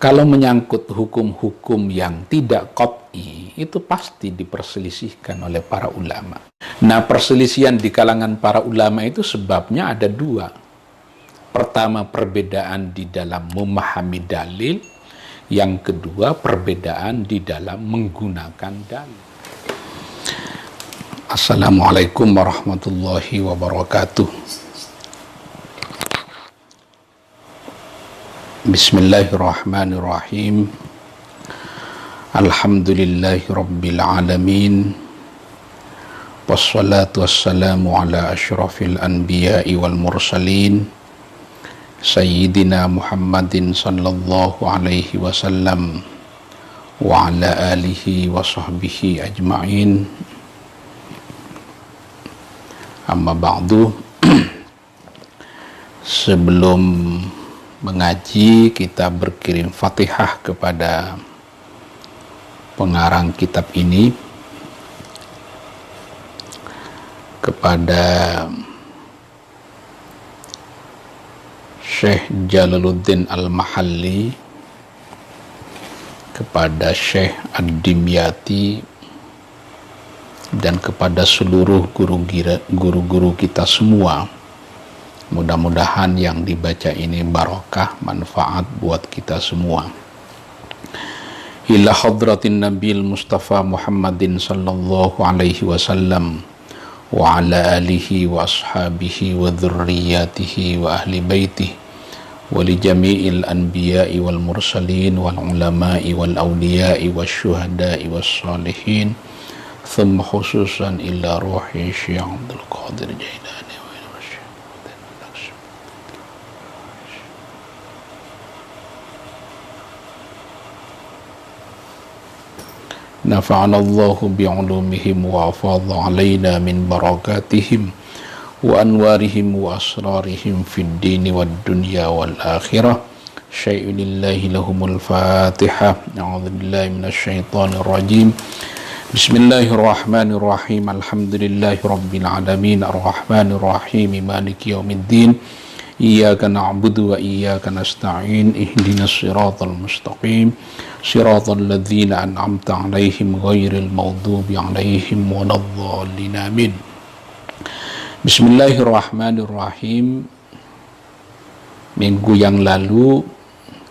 Kalau menyangkut hukum-hukum yang tidak qat'i, itu pasti diperselisihkan oleh para ulama. Nah, perselisihan di kalangan para ulama itu sebabnya ada dua. Pertama, perbedaan di dalam memahami dalil. Yang kedua, perbedaan di dalam menggunakan dalil. Assalamualaikum warahmatullahi wabarakatuh. Bismillahirrahmanirrahim. Alhamdulillahi rabbil alamin. Wassalatu wassalamu ala asyrafil anbiya'i wal mursalin Sayyidina Muhammadin sallallahu alaihi wasallam wa ala alihi wa sahbihi ajma'in. Amma ba'du. Sebelum mengaji, kita berkirim Fatihah kepada pengarang kitab ini, kepada Syekh Jalaluddin Al-Mahalli, kepada Syekh Ad-Dimyati, dan kepada seluruh guru-guru kita semua. Mudah-mudahan yang dibaca ini barokah, manfaat buat kita semua. Ila hadratin Nabil Mustafa Muhammadin sallallahu alaihi wasallam wa ala alihi wa ashabihi wa dhurriyyatihi wa ahli baitihi wa li jami'il anbiya'i wal mursalin wal ulama'i wal awliya'i was syuhada'i was salihin, thumma khususan ila ruhi Syekh Abdul Qadir Jailani. Nafa'ana Allahu bi'ulumihim wa afadha alaina min barakatihim wa anwarihim wa asrarihim fid dini wad dunya wal akhirah. Syai'unillahi lahumul Fatihah. A'udzu billahi minasy syaithanir rajim. Bismillahirrahmanirrahim. Alhamdulillahi rabbil alamin, arrahmanir rahim, maliki yaumiddin. Iyyaka na'budu wa iyyaka nasta'in. Ihdinas siratal mustaqim. Siratal ladzina an'amta 'alaihim ghairil maghdubi 'alaihim waladdallin. Amin. Bismillahirrahmanirrahim. Minggu yang lalu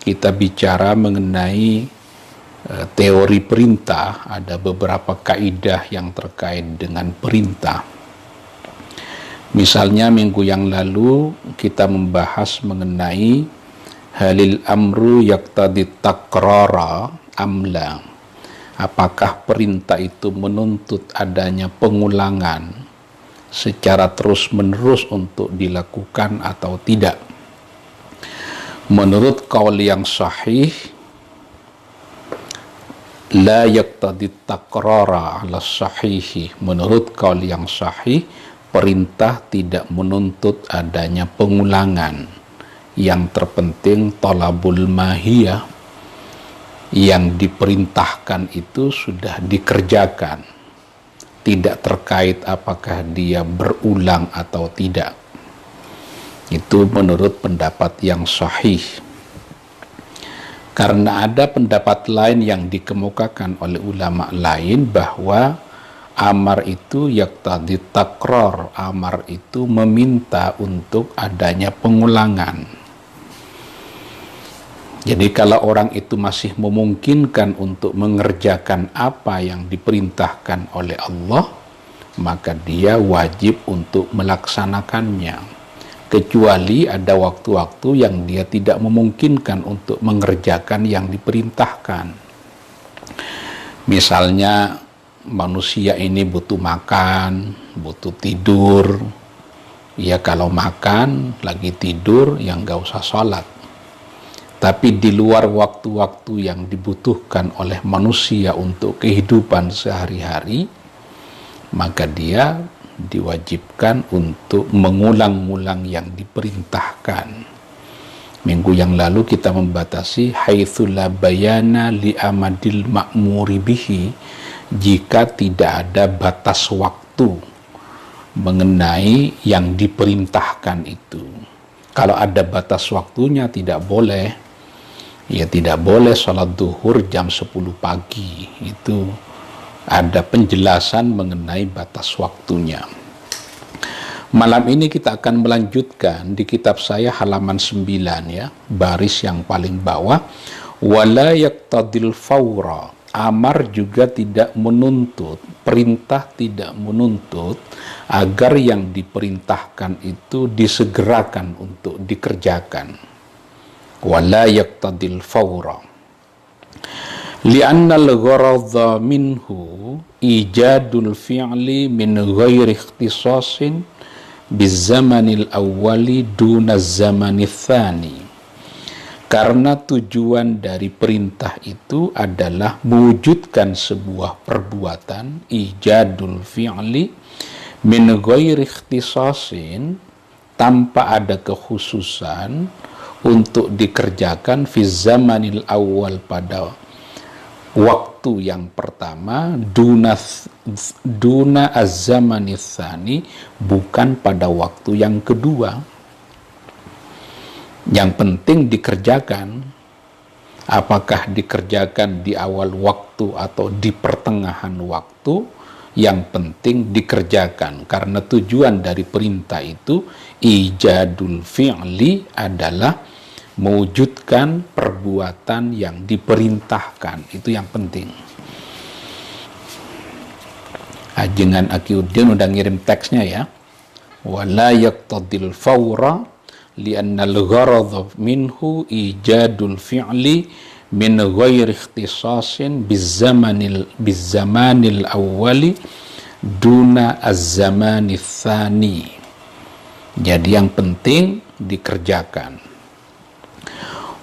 kita bicara mengenai teori perintah. Ada beberapa kaidah yang terkait dengan perintah. Misalnya minggu yang lalu kita membahas mengenai halil amru yaqtadi takrara amla. Apakah perintah itu menuntut adanya pengulangan secara terus-menerus untuk dilakukan atau tidak? Menurut qaul yang sahih, la yaqtadi takrara ala sahihi. Menurut qaul yang sahih, perintah tidak menuntut adanya pengulangan. Yang terpenting talabul mahiyah, yang diperintahkan itu sudah dikerjakan, tidak terkait apakah dia berulang atau tidak. Itu menurut pendapat yang sahih. Karena ada pendapat lain yang dikemukakan oleh ulama lain bahwa amar itu yaqtadi takrar, amar itu meminta untuk adanya pengulangan. Jadi kalau orang itu masih memungkinkan untuk mengerjakan apa yang diperintahkan oleh Allah, maka dia wajib untuk melaksanakannya. Kecuali ada waktu-waktu yang dia tidak memungkinkan untuk mengerjakan yang diperintahkan. Misalnya manusia ini butuh makan, butuh tidur. Ya kalau makan, lagi tidur, ya nggak usah sholat. Tapi di luar waktu-waktu yang dibutuhkan oleh manusia untuk kehidupan sehari-hari, maka dia diwajibkan untuk mengulang-ulang yang diperintahkan. Minggu yang lalu kita membatasi haitsu la bayana li amadil ma'muri bihi, jika tidak ada batas waktu mengenai yang diperintahkan itu. Kalau ada batas waktunya tidak boleh. Ya tidak boleh sholat duhur jam 10 pagi. Itu ada penjelasan mengenai batas waktunya. Malam ini kita akan melanjutkan di kitab saya halaman 9 ya, baris yang paling bawah. Wala yaqtadil fawra. Amar juga tidak menuntut, perintah tidak menuntut agar yang diperintahkan itu disegerakan untuk dikerjakan. Wala yaqtadil fawra li'anna al-gharadha minhu ijadul fi'li min ghairi ikhtisasin bizamanil awwali duna zamanil thani. Karena tujuan dari perintah itu adalah mewujudkan sebuah perbuatan, ijadul fi'li min ghairi ikhtisasin, tanpa ada kekhususan untuk dikerjakan fi zamanil awal, pada waktu yang pertama, duna az-zamanil tsani, bukan pada waktu yang kedua. Yang penting dikerjakan. Apakah dikerjakan di awal waktu atau di pertengahan waktu, yang penting dikerjakan, karena tujuan dari perintah itu ijadul fi'li adalah mewujudkan perbuatan yang diperintahkan. Itu yang penting. Ajengan Akiuddin udah ngirim teksnya ya. Wala yaqtadil fawra li'anna al-gharadha minhu ijadul fi'li min ghairi ikhtisasin bizamanil awwali duna az-zamanil tsani. Jadi yang penting dikerjakan.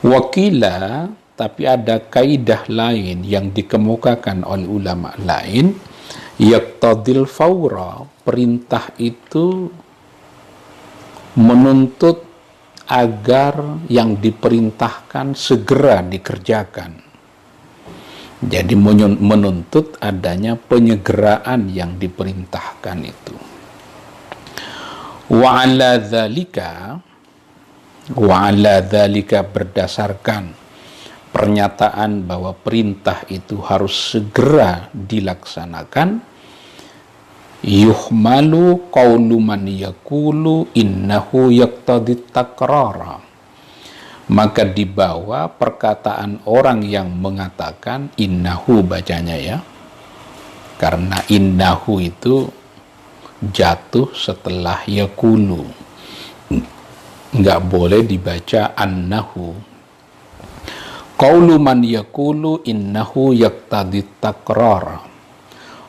Wakila, tapi ada kaidah lain yang dikemukakan oleh ulama lain, yaqtadil fawra, perintah itu menuntut agar yang diperintahkan segera dikerjakan. Jadi menuntut adanya penyegeraan yang diperintahkan itu. Wa ala dzalika, berdasarkan pernyataan bahwa perintah itu harus segera dilaksanakan, yuhmalu qawlu man yaqulu innahu yaqtadit takrara, maka dibawa perkataan orang yang mengatakan, innahu bacanya ya, karena innahu itu jatuh setelah yaqulu, nggak boleh dibaca annahu. Qaulu man yaqulu innahu yaqtadit takrara,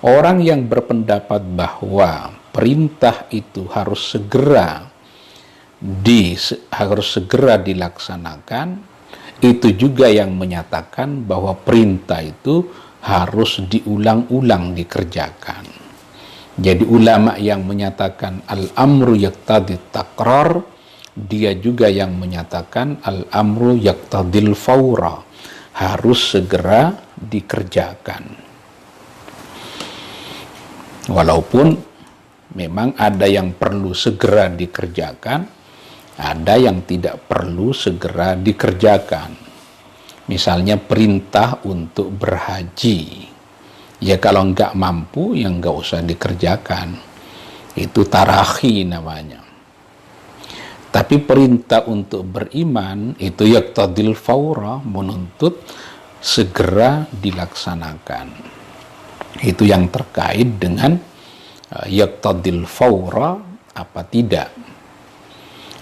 orang yang berpendapat bahwa perintah itu harus segera dilaksanakan, itu juga yang menyatakan bahwa perintah itu harus diulang-ulang dikerjakan. Jadi ulama yang menyatakan al-amru yaqtadit takrar, dia juga yang menyatakan al-amru yaqtadil fawra, harus segera dikerjakan. Walaupun memang ada yang perlu segera dikerjakan, ada yang tidak perlu segera dikerjakan. Misalnya perintah untuk berhaji, ya kalau nggak mampu ya nggak usah dikerjakan, itu tarakhi namanya. Tapi perintah untuk beriman itu yaqtadil fawra, menuntut segera dilaksanakan. Itu yang terkait dengan yaqtadil fawra apa tidak.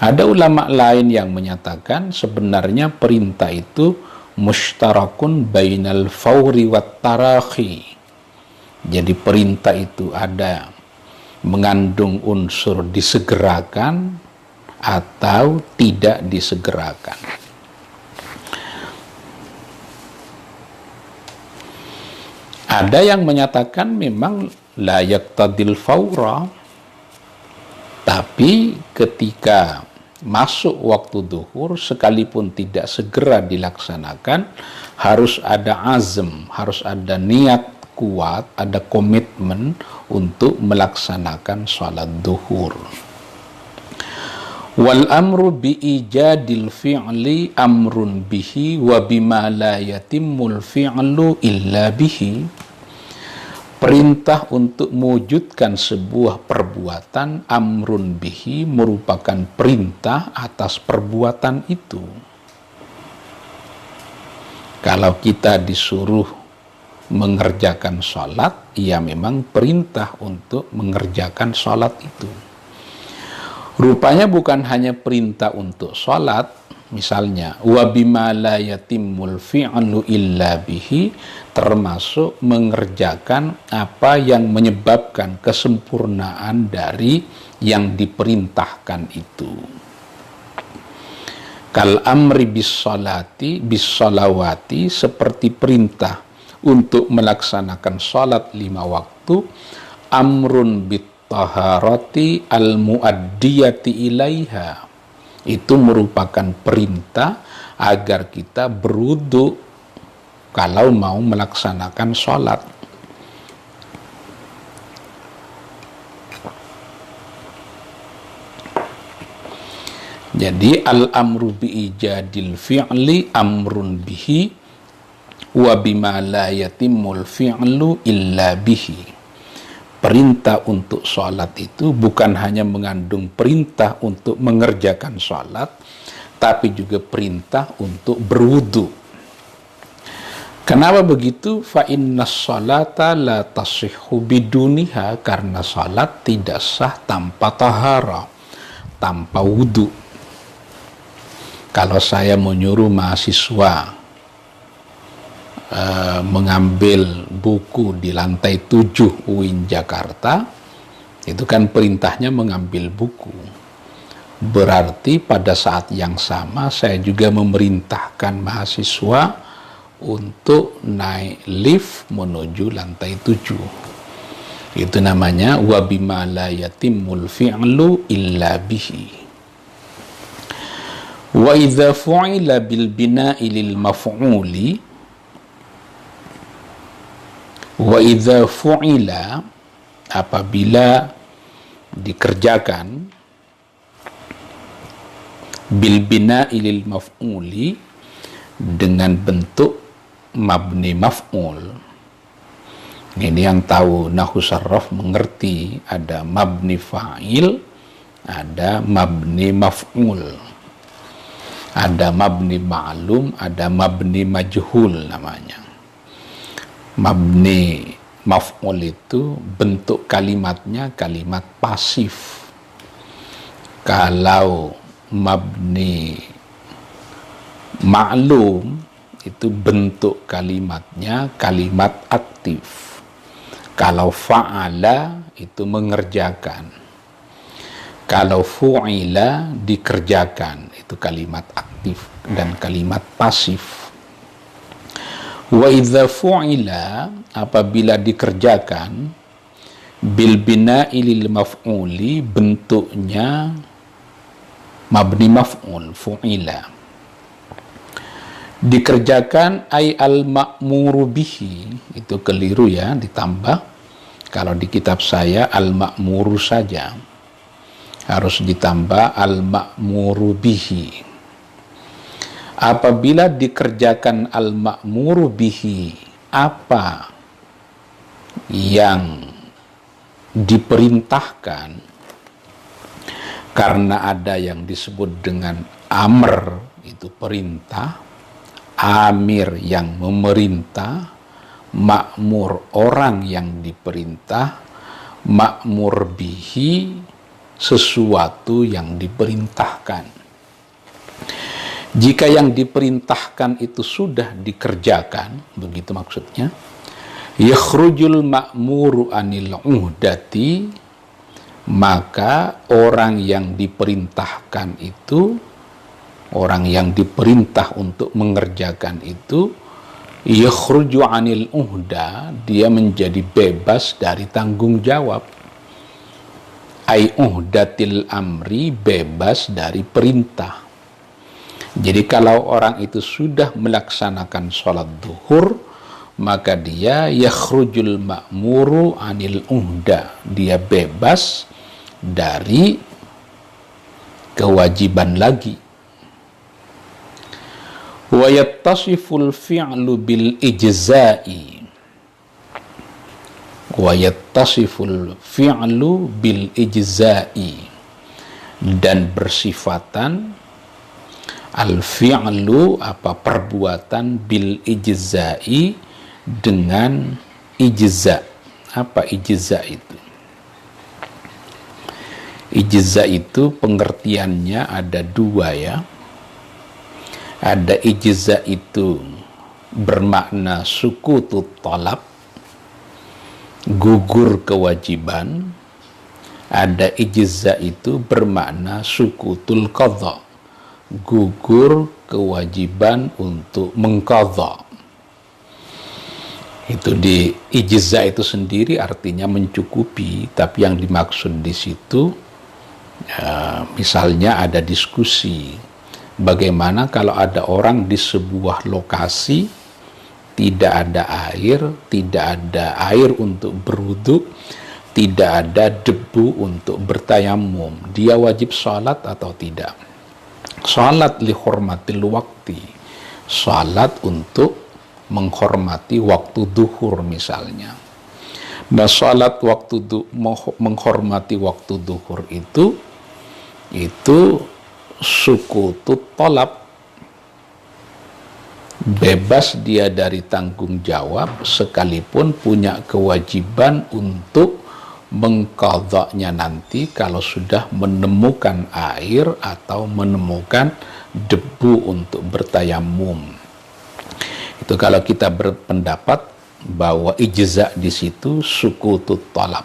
Ada ulama lain yang menyatakan sebenarnya perintah itu mushtarakun bainal fawri wat tarakhi. Jadi perintah itu ada mengandung unsur disegerakan atau tidak disegerakan. Ada yang menyatakan memang la yaqtadil fawra, tapi ketika masuk waktu duhur sekalipun tidak segera dilaksanakan, harus ada azm, harus ada niat kuat, ada komitmen untuk melaksanakan sholat duhur. Wal amru bi ijadil fi'li amrun bihi wa bima la yatimmul fi'lu illa bihi. Perintah untuk mewujudkan sebuah perbuatan, amrun bihi, merupakan perintah atas perbuatan itu. Kalau kita disuruh mengerjakan sholat, ya memang perintah untuk mengerjakan sholat itu. Rupanya bukan hanya perintah untuk sholat, misalnya wa bima la yatimmul fi'lu illa bihi, termasuk mengerjakan apa yang menyebabkan kesempurnaan dari yang diperintahkan itu. Kal amri bis sholati bis sholawati, seperti perintah untuk melaksanakan sholat 5 waktu, amrun bit taharati al-muaddiyati ilaiha, itu merupakan perintah agar kita berwudu kalau mau melaksanakan sholat. Jadi al-amru bi ijadil fi'li amrun bihi wa bima la yatimmul fi'lu illa bihi. Perintah untuk sholat itu bukan hanya mengandung perintah untuk mengerjakan sholat, tapi juga perintah untuk berwudu. Kenapa begitu? Fa inna sholata la tasihhu biduniha, karena sholat tidak sah tanpa tahara, tanpa wudu. Kalau saya menyuruh mahasiswa mengambil buku di lantai 7 UIN Jakarta, itu kan perintahnya mengambil buku. Berarti pada saat yang sama saya juga memerintahkan mahasiswa untuk naik lift menuju lantai 7. Itu namanya wa bima la yatimmul fi'lu illa bihi. Wa idza fu'ila bil bina'i lil maf'uli, wa idza fu'ila, apabila dikerjakan, bil bina'i lil maf'uli, dengan bentuk mabni maf'ul. Ini yang tahu nahwu sarraf mengerti, ada mabni fa'il, ada mabni maf'ul, ada mabni ma'lum, ada mabni majhul namanya. Mabni maf'ul itu bentuk kalimatnya kalimat pasif. Kalau mabni ma'lum itu bentuk kalimatnya kalimat aktif. Kalau fa'ala itu mengerjakan. Kalau fu'ila dikerjakan, itu kalimat aktif dan kalimat pasif. Wa idza fu'ila, apabila dikerjakan, bil bina'i lil maf'uli, bentuknya mabni maf'ul, fu'ila, dikerjakan ay al ma'muru bihi, itu keliru ya, ditambah. Kalau di kitab saya al ma'muru saja, harus ditambah al ma'muru bihi. Apabila dikerjakan al-ma'muru bihi, apa yang diperintahkan, karena ada yang disebut dengan amr, itu perintah, amir yang memerintah, ma'mur orang yang diperintah, ma'mur bihi sesuatu yang diperintahkan. Jika yang diperintahkan itu sudah dikerjakan, begitu maksudnya, yakhrujul ma'muru anil uhdati, maka orang yang diperintahkan itu, orang yang diperintah untuk mengerjakan itu, yakhruju anil uhda, dia menjadi bebas dari tanggung jawab. Ai uhdatil amri, bebas dari perintah. Jadi kalau orang itu sudah melaksanakan sholat duhur, maka dia yakhrujul ma'muru anil uhda, dia bebas dari kewajiban lagi. Wa yattasiful fi'lu bil ijza'i, wa yattasiful fi'lu bil ijza'i, dan bersifatan al fi'lu perbuatan bil ijza'i dengan ijza. Apa ijza itu? Ijza itu pengertiannya ada dua ya. Ada ijza itu bermakna sukutut talab, gugur kewajiban. Ada ijza itu bermakna sukutul qadha, gugur kewajiban untuk mengqadha. Itu di ijza itu sendiri artinya mencukupi, tapi yang dimaksud di situ misalnya ada diskusi bagaimana kalau ada orang di sebuah lokasi tidak ada air untuk berwudu, tidak ada debu untuk bertayamum, dia wajib sholat atau tidak? Sholat li hormatil waktu, sholat untuk menghormati waktu duhur misalnya. Nah, sholat waktu menghormati waktu duhur itu sukutut tolab, bebas dia dari tanggung jawab sekalipun punya kewajiban untuk mengqadhanya nanti kalau sudah menemukan air atau menemukan debu untuk bertayamum. Itu kalau kita berpendapat bahwa ijza di situ sukutut talab.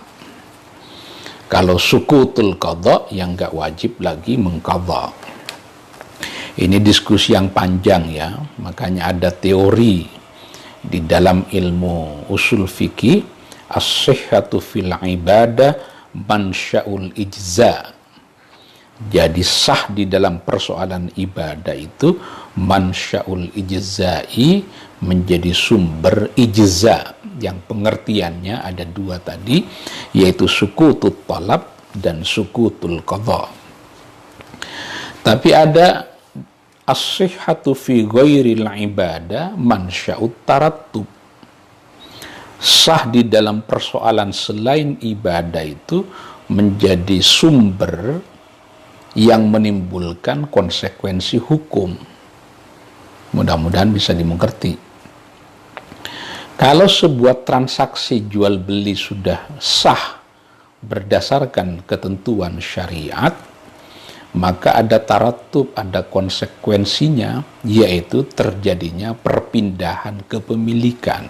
Kalau sukutul qadha yang enggak wajib lagi mengqadha. Ini diskusi yang panjang ya, makanya ada teori di dalam ilmu usul fikih, as-sihhatu fil ibadah mansya'ul ijza. Jadi sah di dalam persoalan ibadah itu mansya'ul ijza'i, menjadi sumber ijza, yang pengertiannya ada dua tadi, yaitu sukutut talab dan sukutul qadha. Tapi ada as-sihhatu fi ghairil ibadah mansya'ut tarattub. Sah di dalam persoalan selain ibadah itu menjadi sumber yang menimbulkan konsekuensi hukum. Mudah-mudahan bisa dimengerti. Kalau sebuah transaksi jual beli sudah sah berdasarkan ketentuan syariat, maka ada taratub, ada konsekuensinya, yaitu terjadinya perpindahan kepemilikan.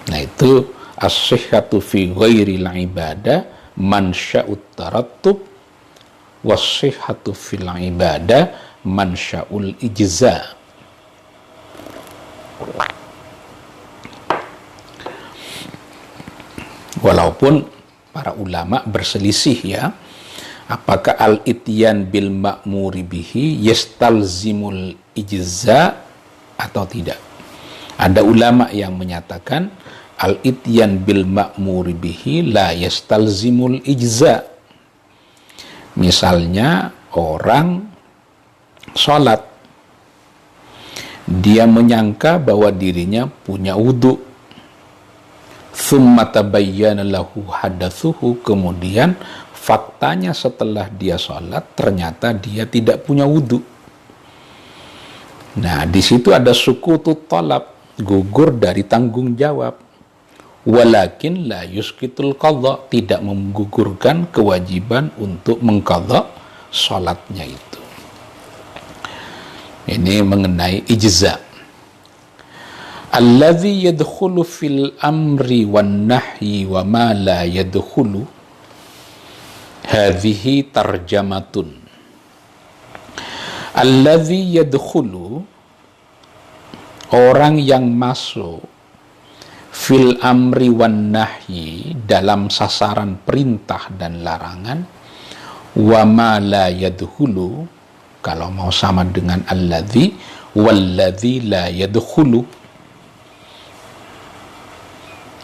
Nah, itu as-sihhatu fi ghairil ibadah mansya'ut taratub, was-sihhatu fil ibadah mansya'ul ijza. Walaupun para ulama berselisih ya, apakah al-ityan bil ma'muri bihi yastalzimul ijza atau tidak. Ada ulama yang menyatakan al-ityan bil ma'muri bihi la yastalzimul ijza. Misalnya orang sholat, dia menyangka bahwa dirinya punya wudu, thumma tabayyana lahu hadatsuhu, kemudian faktanya setelah dia sholat ternyata dia tidak punya wudu. Nah, di situ ada sukutut talab, gugur dari tanggung jawab. Walakin la yuskitul qadha, tidak menggugurkan kewajiban untuk mengqadha sholatnya itu. Ini mengenai ijza. Alladzi yadkhulu fil amri wan nahyi wa ma la yadkhulu, hadhihi tarjamatun. Alladzi yadkhulu, orang yang masuk, fil amri wan nahyi, dalam sasaran perintah dan larangan, wa ma la yadkhulu, kalau mau sama dengan alladzi, walladzi la yadkhulu.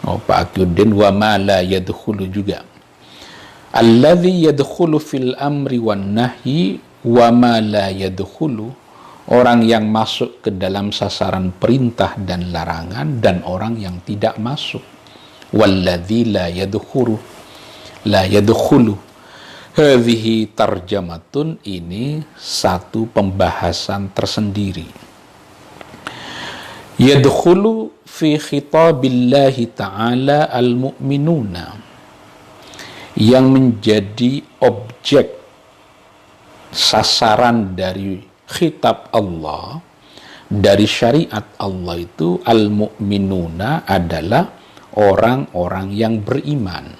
Oh, Pak Akyuddin, wa ma la yadkhulu juga. Alladzi yadkhulu fil amri wan nahyi wa ma la yadkhulu, orang yang masuk ke dalam sasaran perintah dan larangan dan orang yang tidak masuk. Walladzi la yadkhulu, hadhihi tarjamatun, ini satu pembahasan tersendiri. Yadkhulu fi khitabillahi ta'ala al-mu'minuna, yang menjadi objek sasaran dari khitab Allah, dari syariat Allah itu, al-mu'minuna adalah orang-orang yang beriman.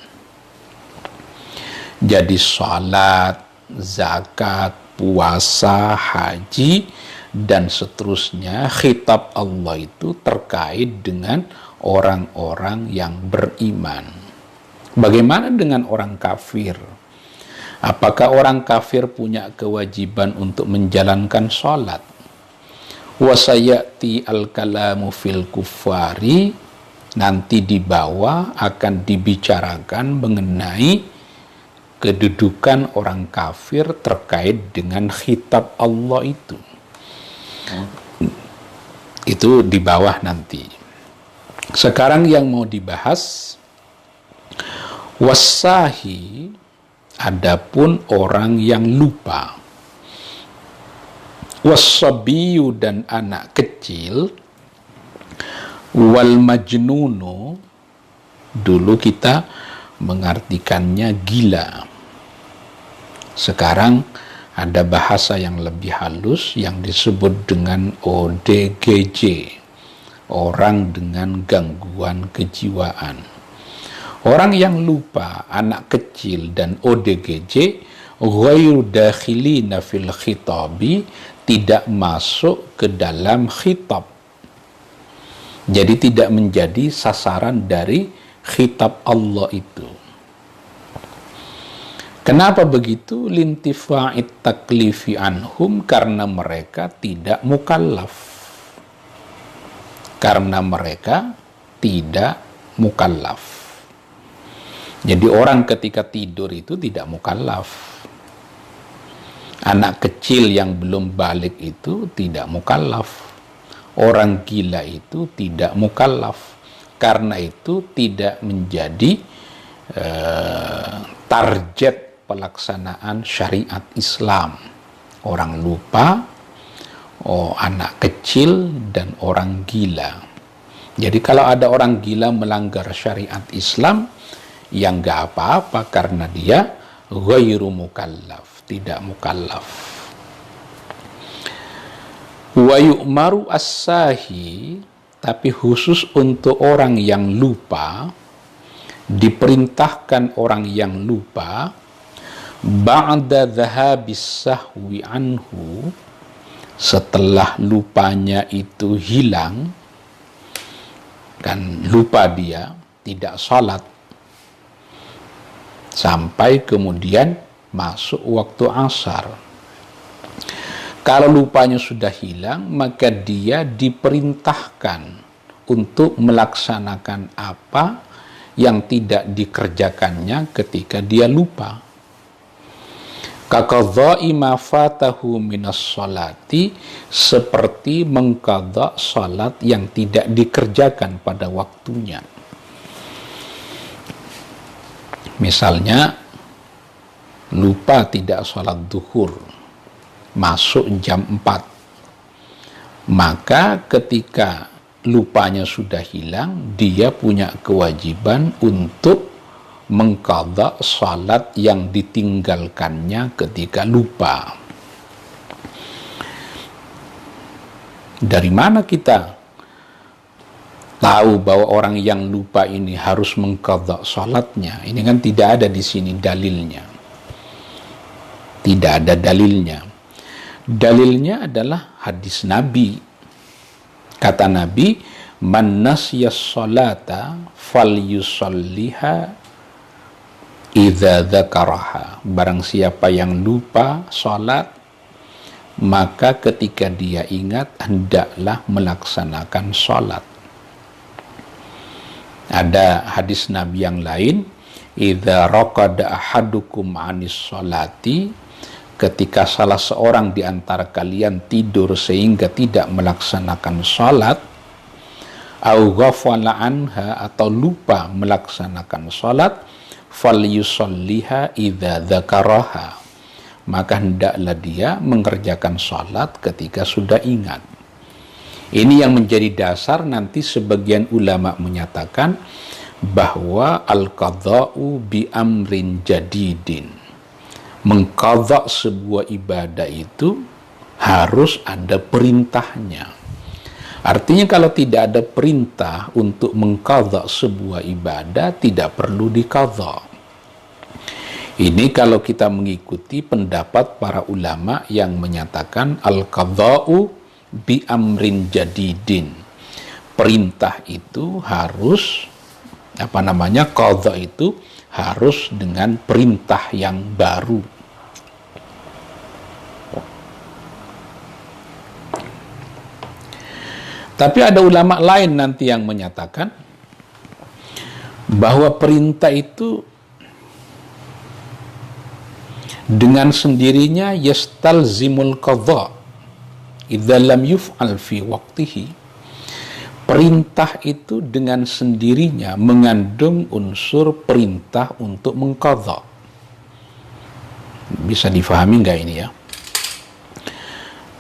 Jadi salat, zakat, puasa, haji, dan seterusnya, khitab Allah itu terkait dengan orang-orang yang beriman. Bagaimana dengan orang kafir? Apakah orang kafir punya kewajiban untuk menjalankan salat? Wasayati al-kalamu fil kuffari, nanti di bawah akan dibicarakan mengenai kedudukan orang kafir terkait dengan khitab Allah itu. Itu di bawah nanti. Sekarang yang mau dibahas, wasahi, adapun orang yang lupa. Wasabiyu, dan anak kecil. Wal majnunu, dulu kita mengartikannya gila. Sekarang ada bahasa yang lebih halus yang disebut dengan ODGJ, orang dengan gangguan kejiwaan. Orang yang lupa, anak kecil, dan ODGJ, ghairu dakhilina fil khitabi, tidak masuk ke dalam khitab. Jadi tidak menjadi sasaran dari khitab Allah itu. Kenapa begitu? Lintifa'it taklifi anhum, karena mereka tidak mukallaf. Karena mereka tidak mukallaf. Jadi orang ketika tidur itu tidak mukallaf. Anak kecil yang belum balik itu tidak mukallaf. Orang gila itu tidak mukallaf. Karena itu tidak menjadi target pelaksanaan syariat Islam. Orang lupa, anak kecil, dan orang gila. Jadi kalau ada orang gila melanggar syariat Islam, yang gak apa-apa karena dia ghairu mukallaf, tidak mukallaf. Wa yu'maru as-sahi, tapi khusus untuk orang yang lupa, diperintahkan orang yang lupa, ba'da dhahabis sahwi anhu, setelah lupanya itu hilang, kan lupa dia, tidak salat, sampai kemudian masuk waktu asar. Kalau lupanya sudah hilang, maka dia diperintahkan untuk melaksanakan apa yang tidak dikerjakannya ketika dia lupa. Kaqadha'i ma fatahu minas sholati, seperti mengqadha salat yang tidak dikerjakan pada waktunya. Misalnya lupa tidak sholat duhur, masuk jam 4, maka ketika lupanya sudah hilang, dia punya kewajiban untuk mengqadha salat yang ditinggalkannya ketika lupa. Dari mana kita tahu bahwa orang yang lupa ini harus mengqadha salatnya? Ini kan tidak ada di sini dalilnya. Tidak ada dalilnya. Dalilnya adalah hadis Nabi. Kata Nabi, man nasyas salata falyusalliha idza dzakaraha. Barang siapa yang lupa salat, maka ketika dia ingat, hendaklah melaksanakan salat. Ada hadis Nabi yang lain, idza raqada ahadukum 'anis sholati, ketika salah seorang di antara kalian tidur sehingga tidak melaksanakan salat, au ghafala anha, atau lupa melaksanakan salat, falyusalliha idza dzakaraha, maka hendaklah dia mengerjakan salat ketika sudah ingat. Ini yang menjadi dasar nanti sebagian ulama menyatakan bahwa al-qadha'u bi amrin jadidin, mengqadha sebuah ibadah itu harus ada perintahnya. Artinya kalau tidak ada perintah untuk mengqadha sebuah ibadah, tidak perlu diqadha. Ini kalau kita mengikuti pendapat para ulama yang menyatakan al-qadha'u bi amrin jadidin. Perintah itu harus qadha itu harus dengan perintah yang baru. Tapi ada ulama lain nanti yang menyatakan bahwa perintah itu dengan sendirinya yastalzimul qadha idza lam yuf'al fi waqtihi. Perintah itu dengan sendirinya mengandung unsur perintah untuk mengqadha. Bisa difahami enggak ini ya?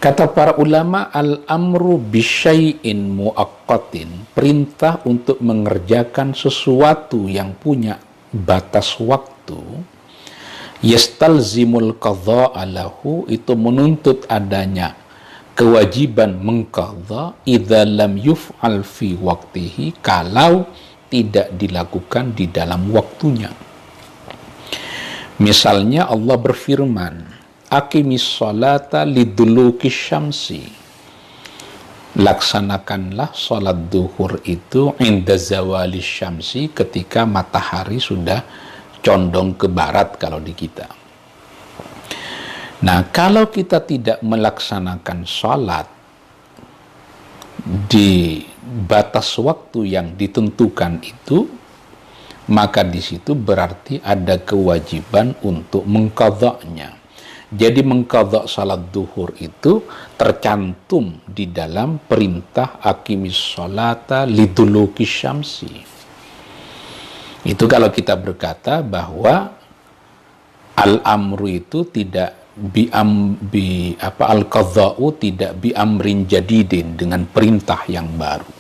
Kata para ulama, al-amru bisyai'in muaqqatin, perintah untuk mengerjakan sesuatu yang punya batas waktu, yastalzimul qadha'a lahu, itu menuntut adanya kewajiban mengqadha idza lam yuf'al fi waqtihi, kalau tidak dilakukan di dalam waktunya. Misalnya Allah berfirman, aqimis sholata liduluki syamsi, laksanakanlah sholat duhur itu inda zawali syamsi, ketika matahari sudah condong ke barat kalau di kita. Nah, kalau kita tidak melaksanakan sholat di batas waktu yang ditentukan itu, maka di situ berarti ada kewajiban untuk mengqadha'nya. Jadi mengqadha salat duhur itu tercantum di dalam perintah aqimis sholata liduluki syamsi. Itu kalau kita berkata bahwa al-amru itu tidak al-qadha'u tidak bi amrin jadidin, dengan perintah yang baru.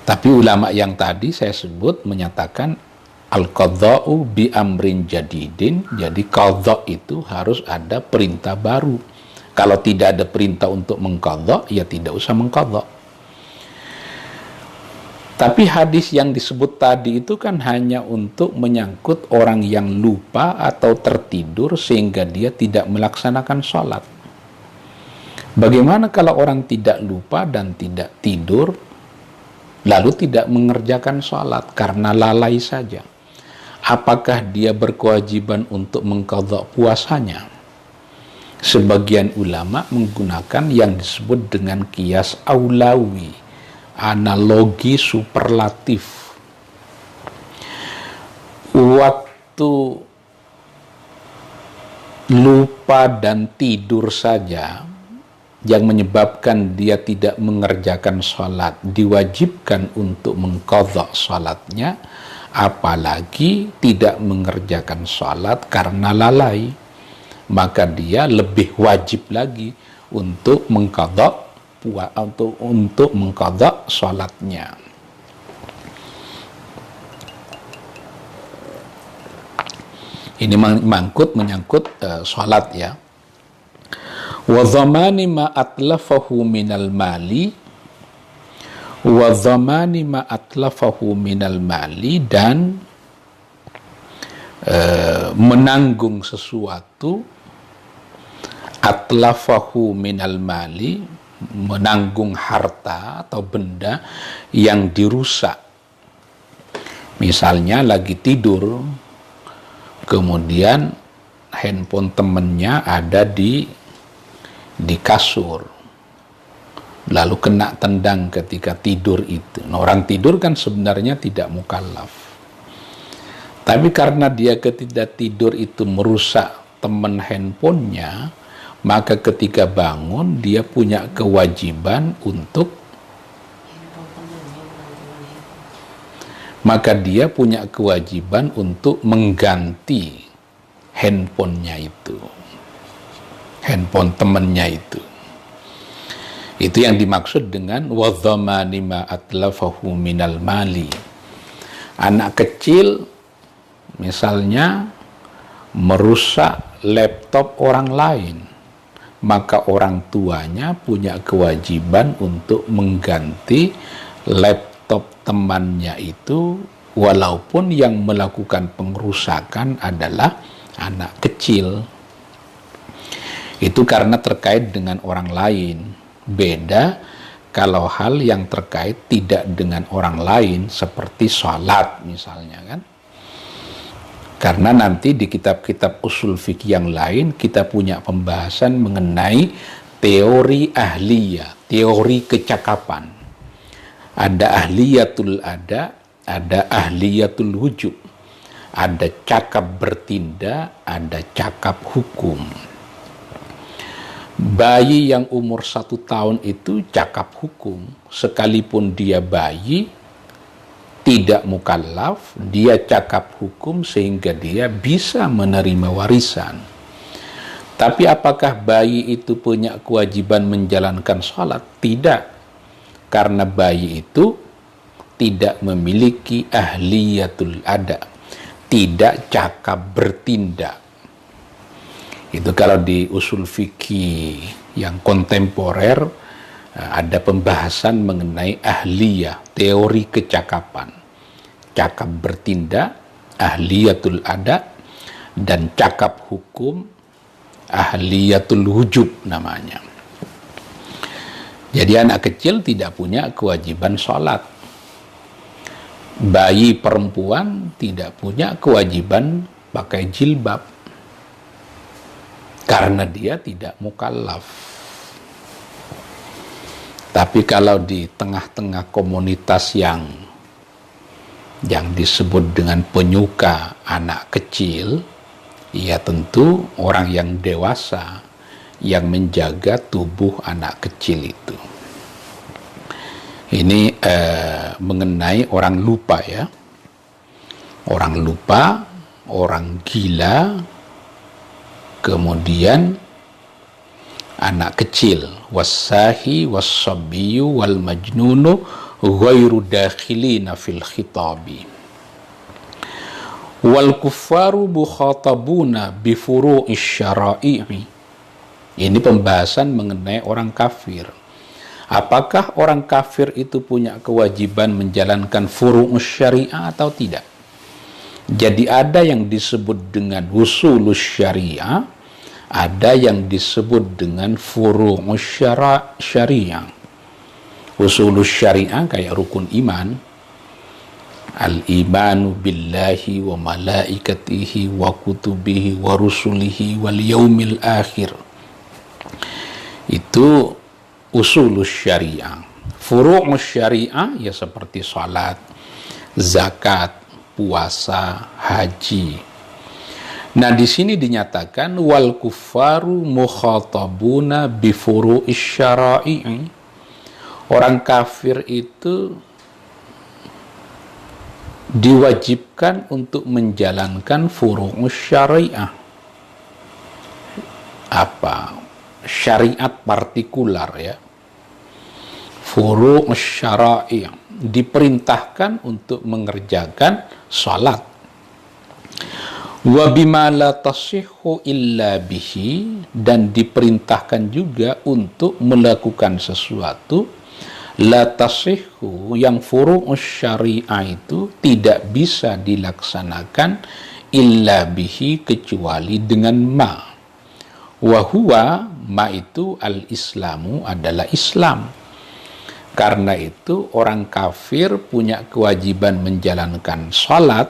Tapi ulama yang tadi saya sebut menyatakan al-qadha'u bi amrin jadidin, jadi qadha itu harus ada perintah baru. Kalau tidak ada perintah untuk mengqadha, ya tidak usah mengqadha. Tapi hadis yang disebut tadi itu kan hanya untuk menyangkut orang yang lupa atau tertidur sehingga dia tidak melaksanakan sholat. Bagaimana kalau orang tidak lupa dan tidak tidur, lalu tidak mengerjakan sholat karena lalai saja? Apakah dia berkewajiban untuk mengqadha puasanya? Sebagian ulama menggunakan yang disebut dengan qiyas aulawi, analogi superlatif. Waktu lupa dan tidur saja yang menyebabkan dia tidak mengerjakan sholat, diwajibkan untuk mengqadha sholatnya, apalagi tidak mengerjakan sholat karena lalai, maka dia lebih wajib lagi untuk mengqadha sholatnya. Ini menyangkut sholat ya. Wa dhamani ma atlafahu minal mali, wa dhamani ma atlafahu minal mali, dan menanggung sesuatu, atlafahu minal mali, menanggung harta atau benda yang dirusak. Misalnya lagi tidur, kemudian handphone temennya ada di kasur, lalu kena tendang ketika tidur itu. Nah, orang tidur kan sebenarnya tidak mukallaf. Tapi karena dia ketika tidur itu merusak teman handphonenya, maka ketika bangun dia punya kewajiban untuk mengganti handphonenya itu, handphone temannya itu. Itu yang dimaksud dengan wadhamani ma atlafahu minal mali. Anak kecil misalnya merusak laptop orang lain, maka orang tuanya punya kewajiban untuk mengganti laptop temannya itu, walaupun yang melakukan pengrusakan adalah anak kecil. Itu karena terkait dengan orang lain. Beda kalau hal yang terkait tidak dengan orang lain, seperti sholat misalnya kan. Karena nanti di kitab-kitab usul fikih yang lain kita punya pembahasan mengenai teori ahliyah, teori kecakapan. Ada ahliyatul ada ahliyatul wujub, ada cakap bertindak, ada cakap hukum. Bayi yang umur 1 tahun itu cakap hukum, sekalipun dia bayi tidak mukallaf, dia cakap hukum sehingga dia bisa menerima warisan. Tapi apakah bayi itu punya kewajiban menjalankan sholat? Tidak, karena bayi itu tidak memiliki ahliyatul ada, tidak cakap bertindak. Itu kalau di usul fikih yang kontemporer ada pembahasan mengenai ahliyah, teori kecakapan, cakap bertindak, ahliyatul ada, dan cakap hukum, ahliyatul wujub namanya. Jadi anak kecil tidak punya kewajiban sholat. Bayi perempuan tidak punya kewajiban pakai jilbab, karena dia tidak mukallaf. Tapi kalau di tengah-tengah komunitas yang disebut dengan penyuka anak kecil, ya tentu orang yang dewasa yang menjaga tubuh anak kecil itu. Ini mengenai orang lupa ya. Orang lupa, orang gila, kemudian anak kecil, wassahi wassabiyyu wal majnunu ghairu dakhilina fil khitabi wal kuffaru mukhatabuna bi furu'is syara'i. Ini pembahasan mengenai orang kafir. Apakah orang kafir itu punya kewajiban menjalankan furu'us syariah atau tidak? Jadi ada yang disebut dengan usulus syariah, ada yang disebut dengan furu'us syariah. Usulus syariah kayak rukun iman, al-imanu billahi wa malaikatihi wa kutubihi wa rusulihi wal yaumil akhir. Itu usulus syariah. Furu'us syariah ya seperti salat, zakat, puasa, haji. Nah, di sini dinyatakan wal kuffaru mukhatabuna bi furu'is syara'i. Orang kafir itu diwajibkan untuk menjalankan furu'us syariah. Apa? Syariat partikular ya. Furu'us syara'i, diperintahkan untuk mengerjakan salat. Wa bima la tasihhu illa bihi, dan diperintahkan juga untuk melakukan sesuatu la tasihhu, yang furu'us syariah itu tidak bisa dilaksanakan illa bihi, kecuali dengan ma. Wa huwa, ma itu al-islamu, adalah Islam. Karena itu orang kafir punya kewajiban menjalankan salat,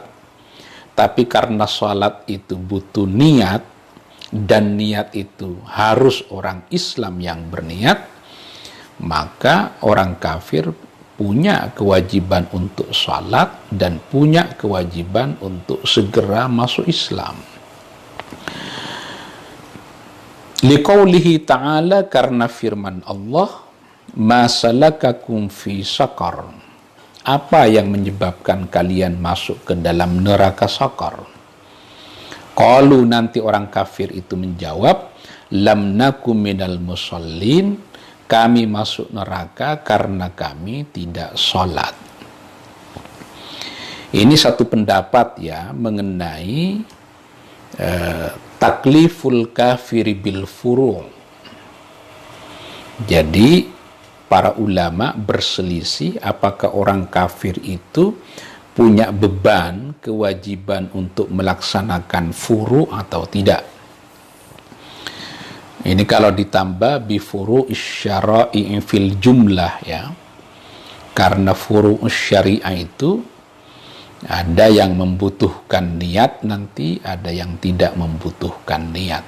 tapi karena salat itu butuh niat, dan niat itu harus orang Islam yang berniat, maka orang kafir punya kewajiban untuk salat dan punya kewajiban untuk segera masuk Islam. Liqaulihi ta'ala, karena firman Allah, ma salakakum fi saqar, apa yang menyebabkan kalian masuk ke dalam neraka Saqar? Qalu, nanti orang kafir itu menjawab, lam nakum minal musallin, kami masuk neraka karena kami tidak sholat. Ini satu pendapat ya mengenai takliful kafiri bil furu'. Jadi para ulama berselisih apakah orang kafir itu punya beban, kewajiban untuk melaksanakan furu' atau tidak. Ini kalau ditambah bifuru isyara'i fil jumlah ya. Karena furu syariah itu ada yang membutuhkan niat nanti, ada yang tidak membutuhkan niat.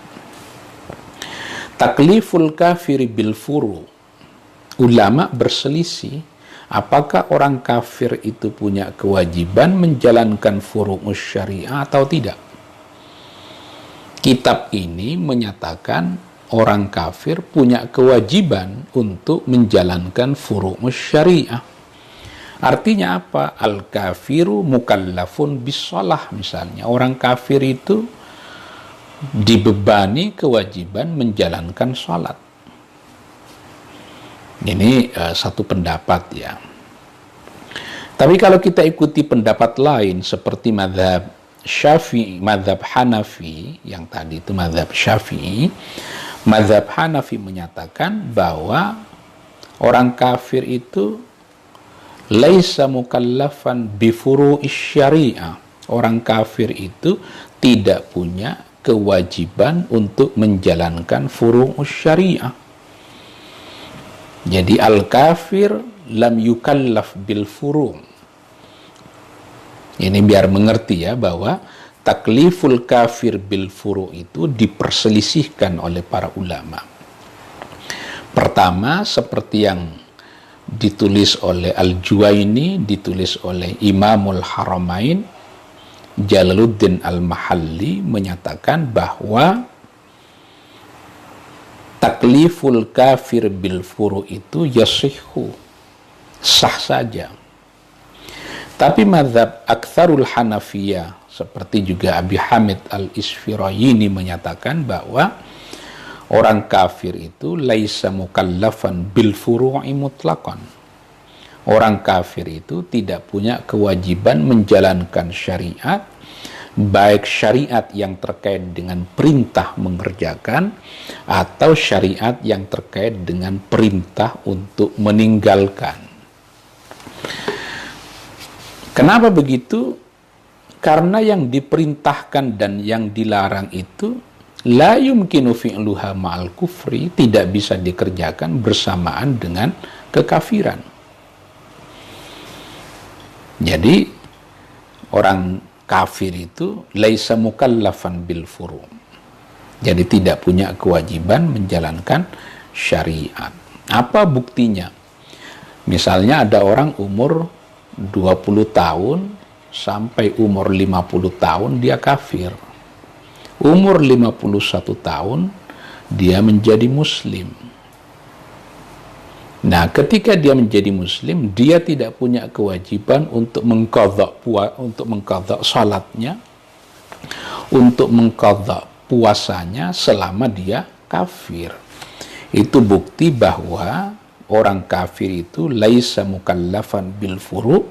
Takliful kafiri bil furu'. Ulama berselisih apakah orang kafir itu punya kewajiban menjalankan furu' syariah atau tidak. Kitab ini menyatakan orang kafir punya kewajiban untuk menjalankan furu' syariah. Artinya apa? Al-kafiru mukallafun bisalah, misalnya. Orang kafir itu dibebani kewajiban menjalankan salat. Ini satu pendapat ya. Tapi kalau kita ikuti pendapat lain seperti mazhab Syafi'i, mazhab Hanafi, yang tadi itu mazhab Syafi'i, mazhab Hanafi menyatakan bahwa orang kafir itu laisa mukallafan bifuru'is syariah. Orang kafir itu tidak punya kewajiban untuk menjalankan furu'us syariah. Jadi al-kafir lam yukallaf bil furu'. Ini biar mengerti ya bahwa takliful kafir bil furu' itu diperselisihkan oleh para ulama. Pertama, seperti yang ditulis oleh Al-Juwaini, ditulis oleh Imamul Haramain, Jalaluddin Al-Mahalli menyatakan bahwa takliful kafir bil furu' itu yasihhu, sah saja. Tapi mazhab aktsarul Hanafiyah seperti juga Abi Hamid Al-Isfirayini menyatakan bahwa orang kafir itu laisa mukallafan bil furu'i mutlaqan. Orang kafir itu tidak punya kewajiban menjalankan syariat, baik syariat yang terkait dengan perintah mengerjakan atau syariat yang terkait dengan perintah untuk meninggalkan. Kenapa begitu? Karena yang diperintahkan dan yang dilarang itu la yumkinu fi'luha ma'al kufri, tidak bisa dikerjakan bersamaan dengan kekafiran. Jadi orang kafir itu laisa mukallafan bil furu'. Jadi tidak punya kewajiban menjalankan syariat. Apa buktinya? Misalnya ada orang umur 20 tahun sampai umur 50 tahun dia kafir. Umur 51 tahun dia menjadi muslim. Nah, ketika dia menjadi muslim, dia tidak punya kewajiban untuk mengqadha salatnya, untuk mengqadha puasanya selama dia kafir. Itu bukti bahwa orang kafir itu laisa mukallafan bil furu'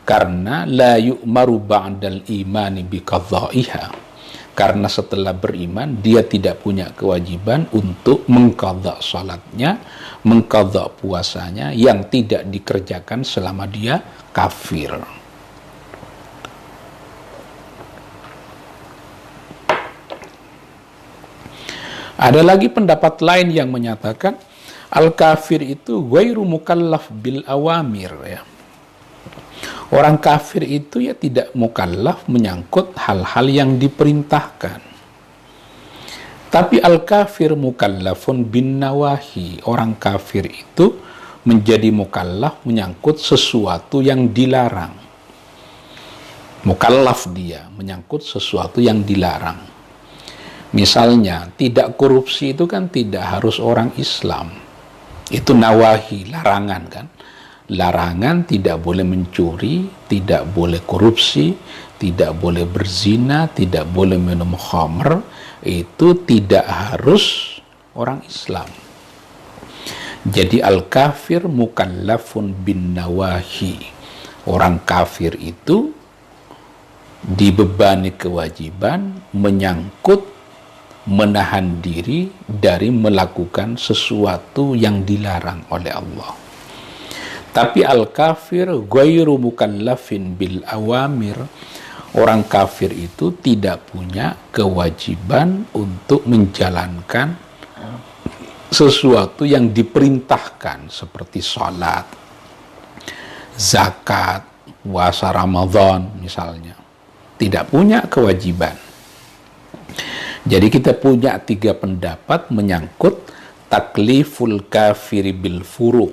karena la yu'maru ba'dal imani biqadha'iha. Karena setelah beriman dia tidak punya kewajiban untuk mengqadha salatnya, mengqadha puasanya yang tidak dikerjakan selama dia kafir. Ada lagi pendapat lain yang menyatakan al-kafir itu ghairu mukallaf bil awamir ya. Orang kafir itu ya tidak mukallaf menyangkut hal-hal yang diperintahkan. Tapi al-kafir mukallafun bin nawahi. Orang kafir itu menjadi mukallaf menyangkut sesuatu yang dilarang. Mukallaf dia menyangkut sesuatu yang dilarang. Misalnya, tidak korupsi itu kan tidak harus orang Islam. Itu nawahi, larangan kan. Larangan tidak boleh mencuri, tidak boleh korupsi, tidak boleh berzina, tidak boleh minum khamr. Itu tidak harus orang Islam. Jadi al-kafir mukallafun bin nawahi. Orang kafir itu dibebani kewajiban menyangkut menahan diri dari melakukan sesuatu yang dilarang oleh Allah. Tapi al-kafir ghairu mukallafin bil awamir. Orang kafir itu tidak punya kewajiban untuk menjalankan sesuatu yang diperintahkan seperti salat, zakat, puasa Ramadan misalnya. Tidak punya kewajiban. Jadi kita punya 3 pendapat menyangkut takliful kafiri bil furu'.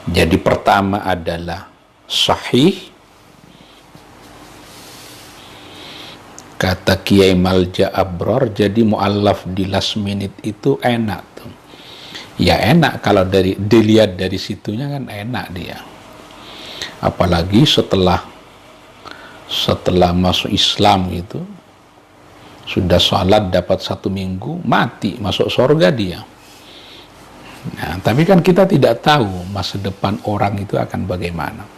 Jadi pertama adalah sahih. Kata Kiai Malja Abror, jadi mu'allaf di last minute itu enak tuh. Ya enak kalau dilihat dari situnya kan enak dia. Apalagi setelah masuk Islam itu, sudah sholat dapat 1 minggu, mati, masuk surga dia. Nah, tapi kan kita tidak tahu masa depan orang itu akan bagaimana.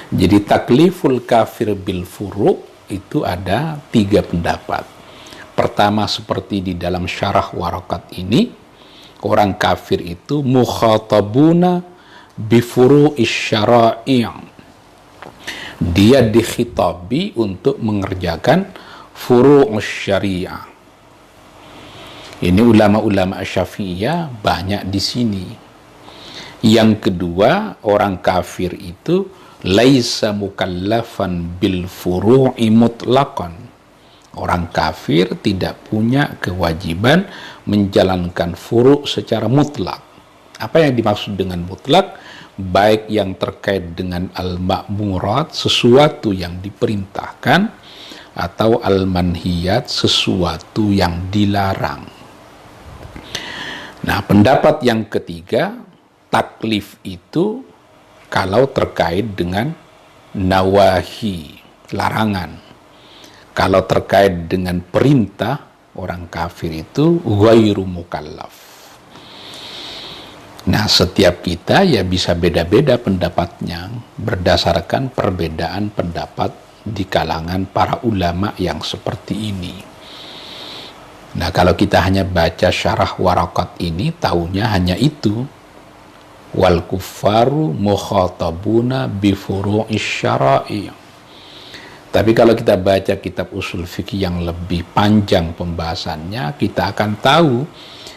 Jadi takliful kafir bil furu' itu ada 3 pendapat. Pertama, seperti di dalam syarah warakat ini, orang kafir itu mukhatabuna bifuru'is syara'i'. Dia dikhitabi untuk mengerjakan furu'us syariah. Ini ulama-ulama Syafi'iyah banyak di sini. Yang kedua, orang kafir itu laisa mukallafan bil furu'i mutlaqan. Orang kafir tidak punya kewajiban menjalankan furu' secara mutlak. Apa yang dimaksud dengan mutlak? Baik yang terkait dengan al-ma'murat, sesuatu yang diperintahkan, atau al-manhiyat, sesuatu yang dilarang. Nah, pendapat yang ketiga, taklif itu kalau terkait dengan nawahi, larangan. Kalau terkait dengan perintah, orang kafir itu ghairu mukallaf. Nah, setiap kita ya bisa beda-beda pendapatnya berdasarkan perbedaan pendapat di kalangan para ulama yang seperti ini. Nah, kalau kita hanya baca syarah warakat ini, taunya hanya itu. Wal kuffaru mukhatabuna bi furu'is syara'i'. Tapi kalau kita baca kitab usul fikih yang lebih panjang pembahasannya, kita akan tahu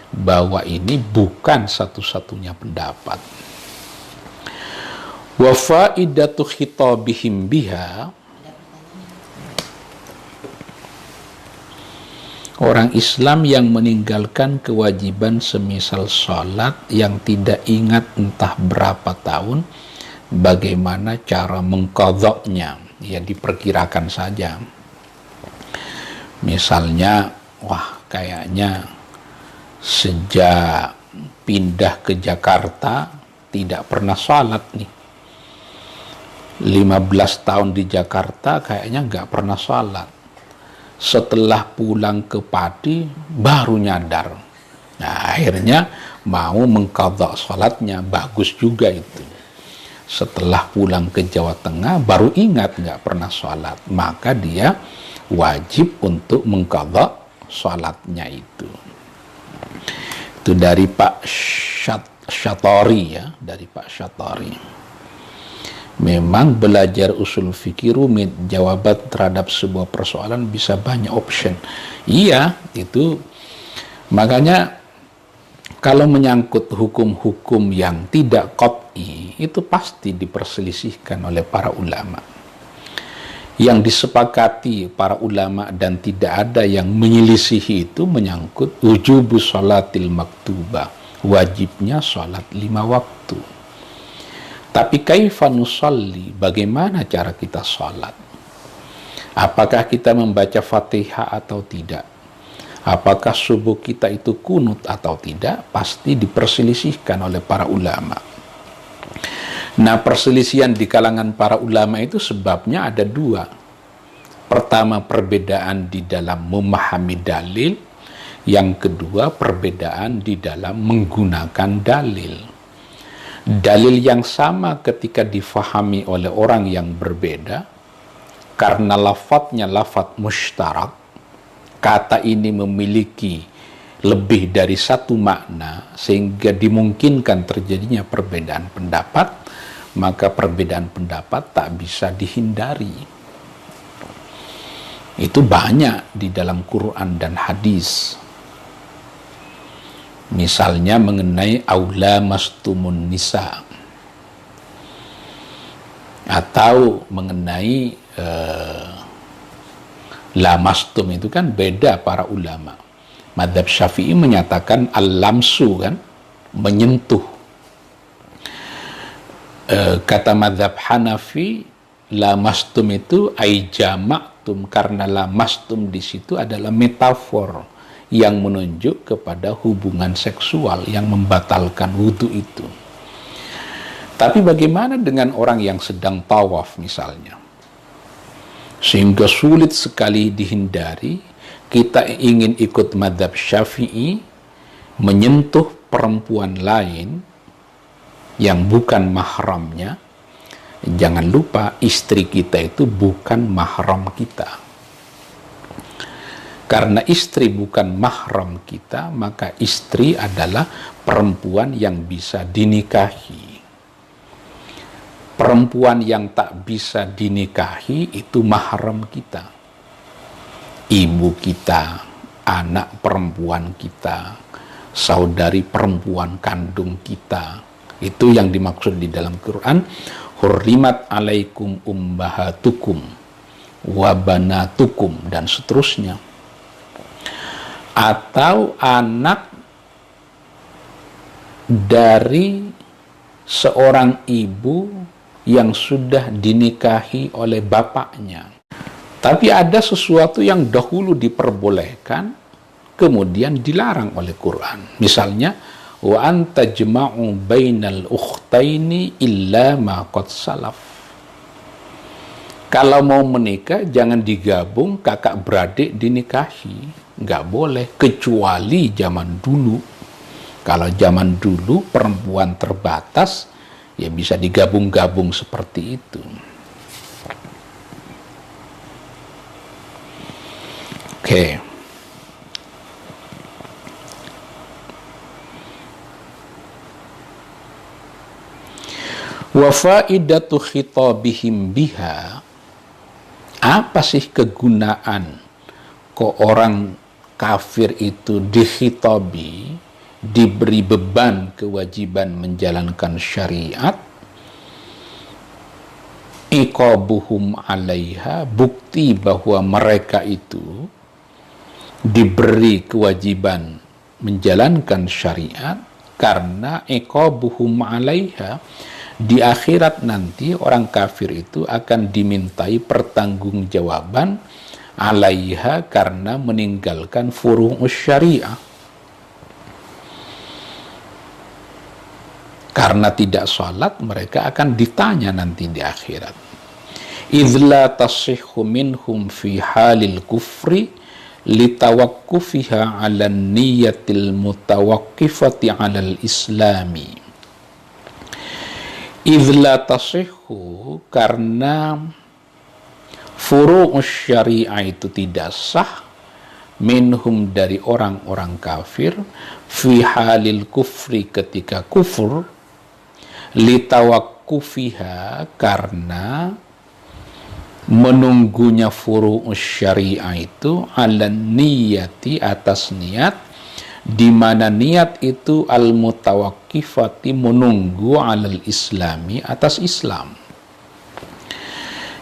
bahwa ini bukan satu-satunya pendapat. Wa faidatu khitabihim biha, orang Islam yang meninggalkan kewajiban semisal sholat yang tidak ingat entah berapa tahun, bagaimana cara mengqadha'nya, ya diperkirakan saja. Misalnya, wah kayaknya sejak pindah ke Jakarta tidak pernah sholat nih. 15 tahun di Jakarta kayaknya nggak pernah sholat. Setelah pulang ke Pati baru nyadar. Nah, akhirnya mau mengqadha sholatnya, bagus juga itu. Setelah pulang ke Jawa Tengah baru ingat nggak pernah sholat, maka dia wajib untuk mengqadha sholatnya itu. Itu dari Pak Syatari ya, dari Pak Syatari. Memang belajar usul fikih rumit, jawaban terhadap sebuah persoalan bisa banyak option. Iya, itu makanya kalau menyangkut hukum-hukum yang tidak qat'i, itu pasti diperselisihkan oleh para ulama. Yang disepakati para ulama dan tidak ada yang menyelisihi itu menyangkut wujubus sholatil maktubah, wajibnya sholat 5 waktu. Tapi kaifa nusalli, bagaimana cara kita sholat? Apakah kita membaca Fatihah atau tidak? Apakah subuh kita itu kunut atau tidak? Pasti diperselisihkan oleh para ulama. Nah, perselisihan di kalangan para ulama itu sebabnya ada 2. Pertama, perbedaan di dalam memahami dalil. Yang kedua, perbedaan di dalam menggunakan dalil. Dalil yang sama ketika difahami oleh orang yang berbeda, karena lafadznya lafadz mushtarak, kata ini memiliki lebih dari satu makna, sehingga dimungkinkan terjadinya perbedaan pendapat, maka perbedaan pendapat tak bisa dihindari. Itu banyak di dalam Quran dan hadis. Misalnya mengenai aula mastumun nisa, atau mengenai lamastum, itu kan beda para ulama. Madzhab Syafi'i menyatakan al-lamsu, kan, menyentuh. Kata madzhab Hanafi, lamastum itu ai jama'tum, karena lamastum di situ adalah metafor yang menunjuk kepada hubungan seksual yang membatalkan wudu itu. Tapi bagaimana dengan orang yang sedang tawaf misalnya? Sehingga sulit sekali dihindari, kita ingin ikut madzhab Syafi'i, menyentuh perempuan lain yang bukan mahramnya. Jangan lupa, istri kita itu bukan mahram kita. Karena istri bukan mahram kita, maka istri adalah perempuan yang bisa dinikahi. Perempuan yang tak bisa dinikahi itu mahram kita. Ibu kita, anak perempuan kita, saudari perempuan kandung kita. Itu yang dimaksud di dalam Quran, hurrimat alaikum ummahatukum wa banatukum, dan seterusnya. Atau anak dari seorang ibu yang sudah dinikahi oleh bapaknya. Tapi ada sesuatu yang dahulu diperbolehkan, kemudian dilarang oleh Quran. Misalnya, wa anta jma'u bainal ukhtaini illa ma qad salaf. Kalau mau menikah, jangan digabung kakak beradik dinikahi. Nggak boleh, kecuali zaman dulu. Kalau zaman dulu perempuan terbatas, ya bisa digabung-gabung seperti itu. Oke. Wa faidatu khitabihim biha, apa sih kegunaan kok orang kafir itu dikhitabi, diberi beban kewajiban menjalankan syariat? Iqabuhum alaiha, bukti bahwa mereka itu diberi kewajiban menjalankan syariat karena iqabuhum alaiha, di akhirat nanti orang kafir itu akan dimintai pertanggungjawaban alaiha karena meninggalkan furu'us syariah. Karena tidak salat, mereka akan ditanya nanti di akhirat. Idz la tasihhu minhum fi halil kufri litawakkufiha 'ala niyyatil mutawaqqifati 'alal islami. Idz la tasihhu, karena furu'us syariah itu tidak sah, minhum dari orang-orang kafir, fi halil kufri ketika kufur, litawakkufiha karena menunggunya furu'us syariah itu ala niyati, atas niat, di mana niat itu al mutawakkifati, menunggu alal islami, atas Islam.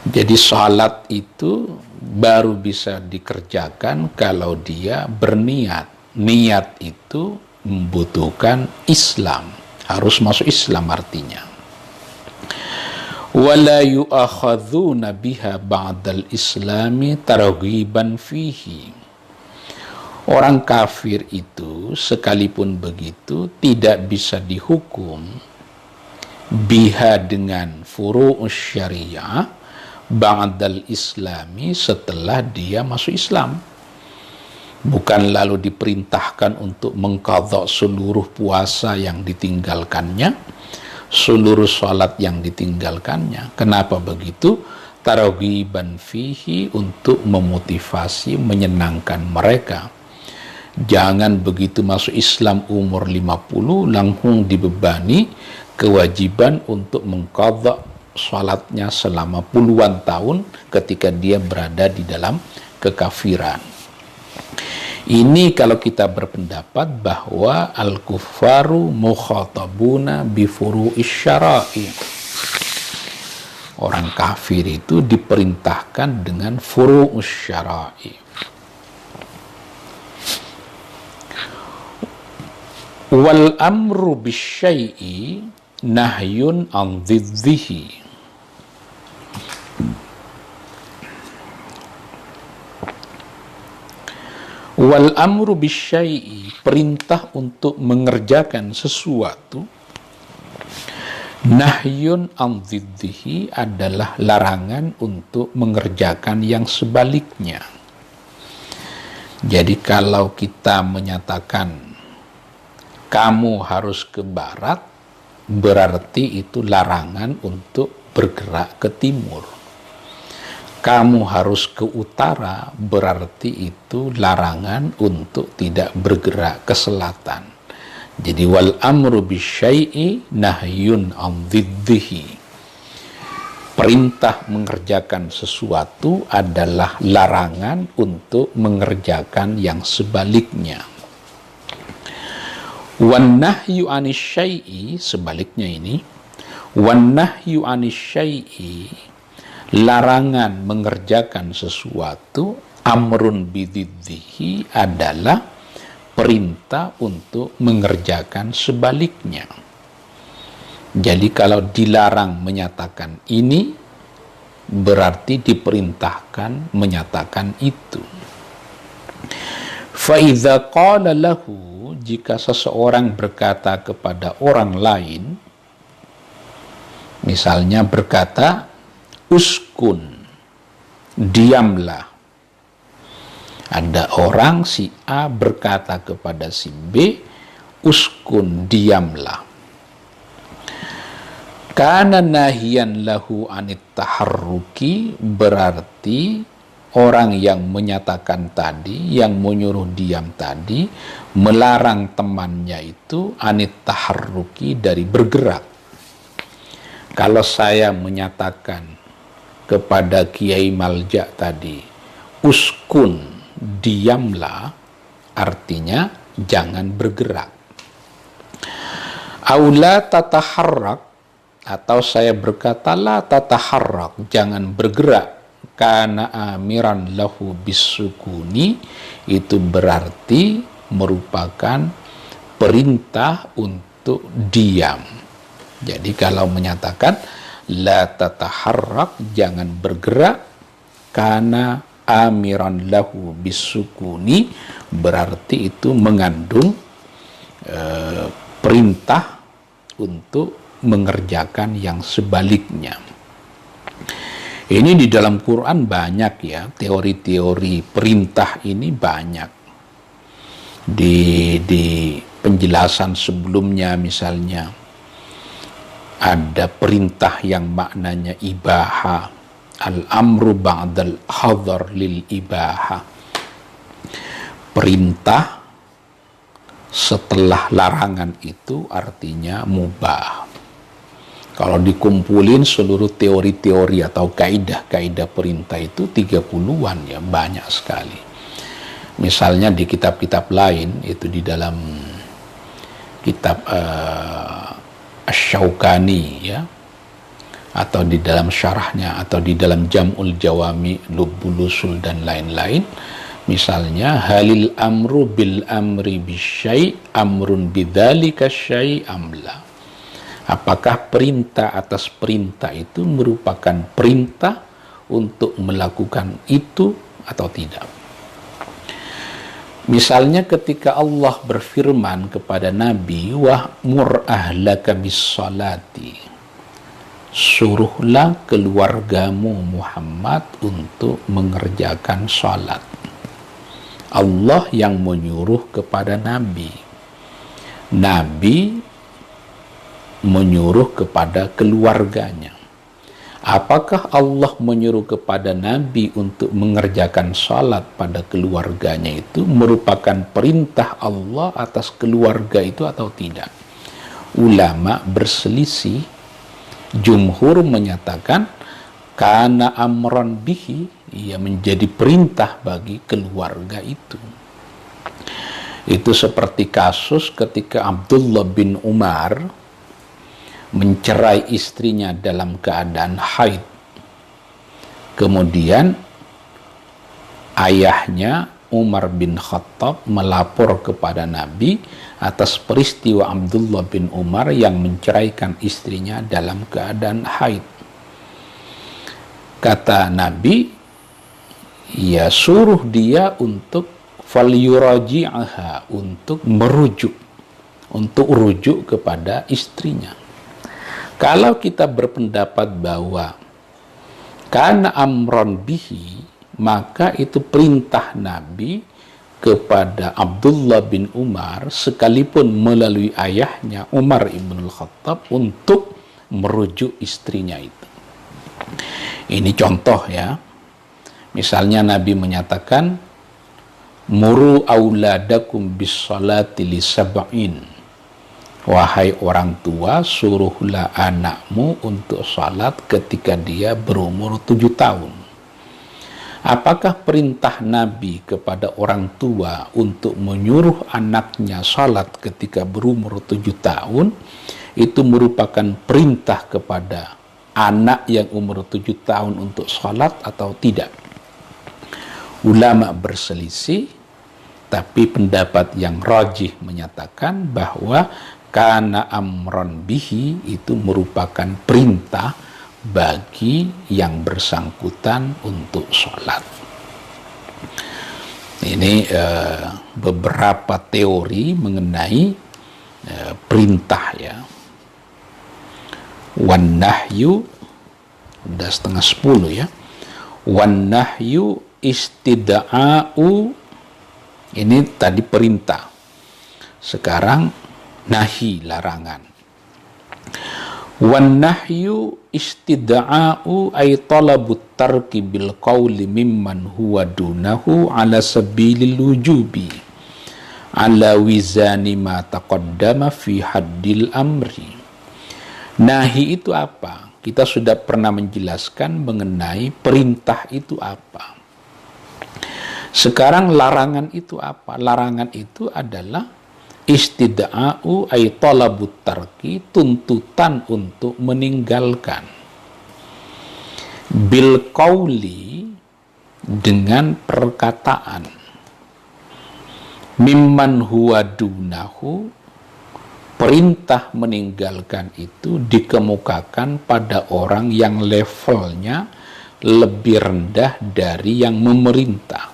Jadi salat itu baru bisa dikerjakan kalau dia berniat. Niat itu membutuhkan Islam, harus masuk Islam artinya. Wala yu'akhadzuna biha ba'dal islami targhiban fihi. Orang kafir itu sekalipun begitu tidak bisa dihukum biha dengan furu'us syariah ba'dal islami setelah dia masuk Islam. Bukan lalu diperintahkan untuk mengqadha seluruh puasa yang ditinggalkannya, seluruh salat yang ditinggalkannya. Kenapa begitu? Targhiban fihi, untuk memotivasi, menyenangkan mereka. Jangan begitu masuk Islam umur 50 langsung dibebani kewajiban untuk mengqadha salatnya selama puluhan tahun ketika dia berada di dalam kekafiran. Ini kalau kita berpendapat bahwa al-kuffaru mukhatabuna bi furu'is syara'i. Orang kafir itu diperintahkan dengan furu'us syara'i. Wal amru bisyai'i nahyun an dhiddihi. Wal amru bisyai'i, perintah untuk mengerjakan sesuatu, nahyun an dhiddihi adalah larangan untuk mengerjakan yang sebaliknya. Jadi kalau kita menyatakan kamu harus ke barat, berarti itu larangan untuk bergerak ke timur. Kamu harus ke utara, berarti itu larangan untuk tidak bergerak ke selatan. Jadi wal amru bisyai'i nahyun an dhiddihi. Perintah mengerjakan sesuatu adalah larangan untuk mengerjakan yang sebaliknya. Wan nahyu anis syai'i, sebaliknya ini, wan nahyu anis syai'i, larangan mengerjakan sesuatu, amrun bididdihi, adalah perintah untuk mengerjakan sebaliknya. Jadi kalau dilarang menyatakan ini, berarti diperintahkan menyatakan itu. Fa idza qala lahu, jika seseorang berkata kepada orang lain, misalnya berkata, uskun, diamlah. Ada orang, si A berkata kepada si B, uskun, diamlah. Kana nahiyan lahu anit taharruki, berarti orang yang menyatakan tadi, yang menyuruh diam tadi, melarang temannya itu anit taharruki, dari bergerak. Kalau saya menyatakan kepada Kiai Malja tadi, uskun, diamlah, artinya jangan bergerak. Aula tataharrak, atau saya berkata la tataharrak, jangan bergerak, karena amiran lahu bisukuni, itu berarti merupakan perintah untuk diam. Jadi kalau menyatakan la tataharrak, jangan bergerak, karena amiran lahu bisukuni, berarti itu mengandung perintah untuk mengerjakan yang sebaliknya. Ini di dalam Quran banyak ya, teori-teori perintah ini banyak. Di penjelasan sebelumnya misalnya ada perintah yang maknanya ibaha, al-amru ba'dal hadar lil ibaha. Perintah setelah larangan itu artinya mubah. Kalau dikumpulin seluruh teori-teori atau kaidah-kaidah perintah itu 30-an ya, banyak sekali. Misalnya di kitab-kitab lain, itu di dalam kitab Asy-Syaukani ya, atau di dalam syarahnya, atau di dalam Jam'ul Jawami, Lubbul Usul dan lain-lain, Misalnya, halil amru bil amri bisyai' amrun bidzalika syai' amla. Apakah perintah atas perintah itu merupakan perintah untuk melakukan itu atau tidak? Misalnya ketika Allah berfirman kepada Nabi, wa'mur ahlaka bis-salati, suruhlah keluargamu Muhammad untuk mengerjakan salat. Allah yang menyuruh kepada Nabi. Nabi menyuruh kepada keluarganya. Apakah Allah menyuruh kepada Nabi untuk mengerjakan salat pada keluarganya itu merupakan perintah Allah atas keluarga itu atau tidak? Ulama berselisih. Jumhur menyatakan kana amran bihi, ia menjadi perintah bagi keluarga itu. Itu seperti kasus ketika Abdullah bin Umar mencerai istrinya dalam keadaan haid. Kemudian ayahnya Umar bin Khattab melapor kepada Nabi atas peristiwa Abdullah bin Umar yang menceraikan istrinya dalam keadaan haid. Kata Nabi, ya suruh dia untuk falyuraji'aha, untuk merujuk, untuk rujuk kepada istrinya. Kalau kita berpendapat bahwa karena amron bihi, maka itu perintah Nabi kepada Abdullah bin Umar sekalipun melalui ayahnya Umar ibn Khattab untuk merujuk istrinya itu. Ini contoh ya. Misalnya Nabi menyatakan, muru auladakum bis salati li sab'in. Wahai orang tua, suruhlah anakmu untuk salat ketika dia berumur 7 tahun. Apakah perintah Nabi kepada orang tua untuk menyuruh anaknya salat ketika berumur 7 tahun itu merupakan perintah kepada anak yang umur 7 tahun untuk salat atau tidak? Ulama berselisih, tapi pendapat yang rajih menyatakan bahwa karena amron bihi itu merupakan perintah bagi yang bersangkutan untuk sholat. Ini beberapa teori mengenai perintah ya. Wan nahyu, udah 9:30 ya. Wan nahyu istida'u, ini tadi perintah. Sekarang nahi, larangan. Wan nahyu istida'u ay talabut tarki bil qawli mimman huwa dunahu ala sabilil wujubi ala wizani ma taqaddama fi haddil amri. Nahi itu apa? Kita sudah pernah menjelaskan mengenai perintah itu apa. Sekarang larangan itu apa? Larangan itu adalah istida'u ay talabut tarki, tuntutan untuk meninggalkan. Bil qauli, dengan perkataan. Mimman huwa dunahu, perintah meninggalkan itu dikemukakan pada orang yang levelnya lebih rendah dari yang memerintah.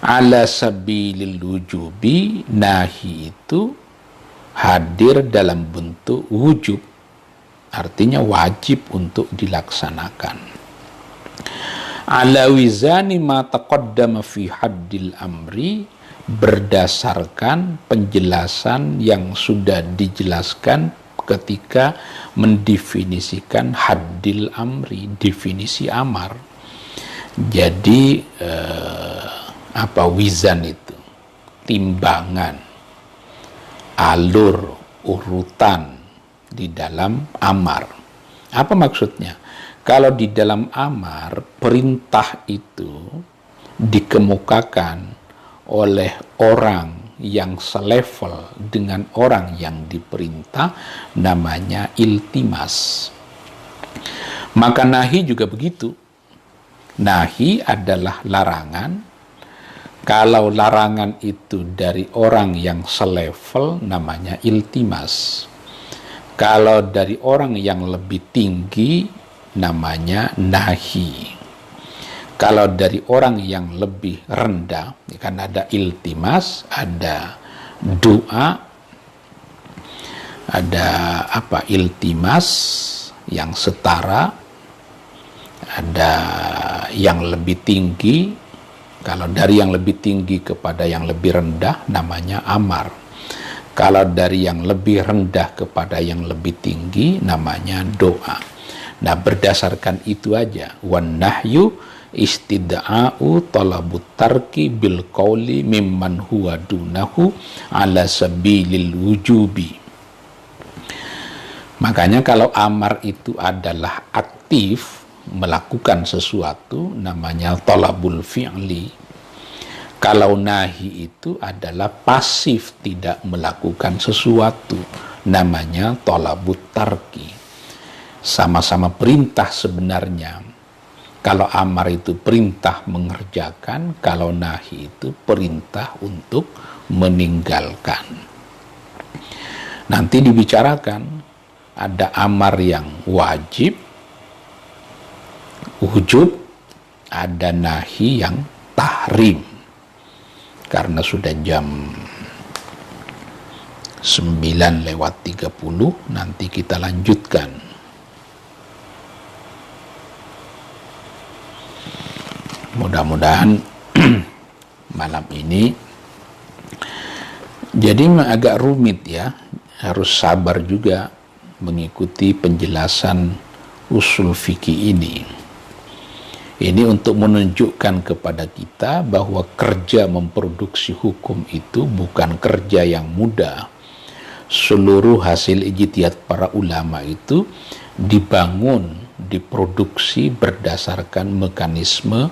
Ala sabilil wujubi, nahi itu hadir dalam bentuk wujub, artinya wajib untuk dilaksanakan. Ala wizani ma taqaddama fi haddil amri, berdasarkan penjelasan yang sudah dijelaskan ketika mendefinisikan haddil amri, definisi amar. Jadi apa wizan itu? Timbangan, alur, urutan di dalam amar. Apa maksudnya? Kalau di dalam amar, perintah itu dikemukakan oleh orang yang selevel dengan orang yang diperintah, namanya iltimas. Maka nahi juga begitu. Nahi adalah larangan Kalau larangan itu dari orang yang selevel, namanya iltimas. Kalau dari orang yang lebih tinggi, namanya nahi. Kalau dari orang yang lebih rendah, kan ada iltimas, ada doa, ada iltimas yang setara, ada yang lebih tinggi. Kalau dari yang lebih tinggi kepada yang lebih rendah, namanya amar. Kalau dari yang lebih rendah kepada yang lebih tinggi, namanya doa. Nah, berdasarkan itu aja, wan nahyu istida'u talabut tarki bil qawli mimman huwa dunahu ala sabilil wujubi. Makanya kalau amar itu adalah aktif melakukan sesuatu, namanya talabul fi'li. Kalau nahi itu adalah pasif tidak melakukan sesuatu, namanya talabut tarki. Sama-sama perintah sebenarnya. Kalau amar itu perintah mengerjakan, kalau nahi itu perintah untuk meninggalkan. Nanti dibicarakan, ada amar yang wajib, wujub, ada nahi yang tahrim. Karena sudah jam 9:30, nanti kita lanjutkan. Mudah-mudahan malam ini, jadi agak rumit ya, harus sabar juga mengikuti penjelasan usul fikih ini. Ini untuk menunjukkan kepada kita bahwa kerja memproduksi hukum itu bukan kerja yang mudah. Seluruh hasil ijtihad para ulama itu dibangun, diproduksi berdasarkan mekanisme,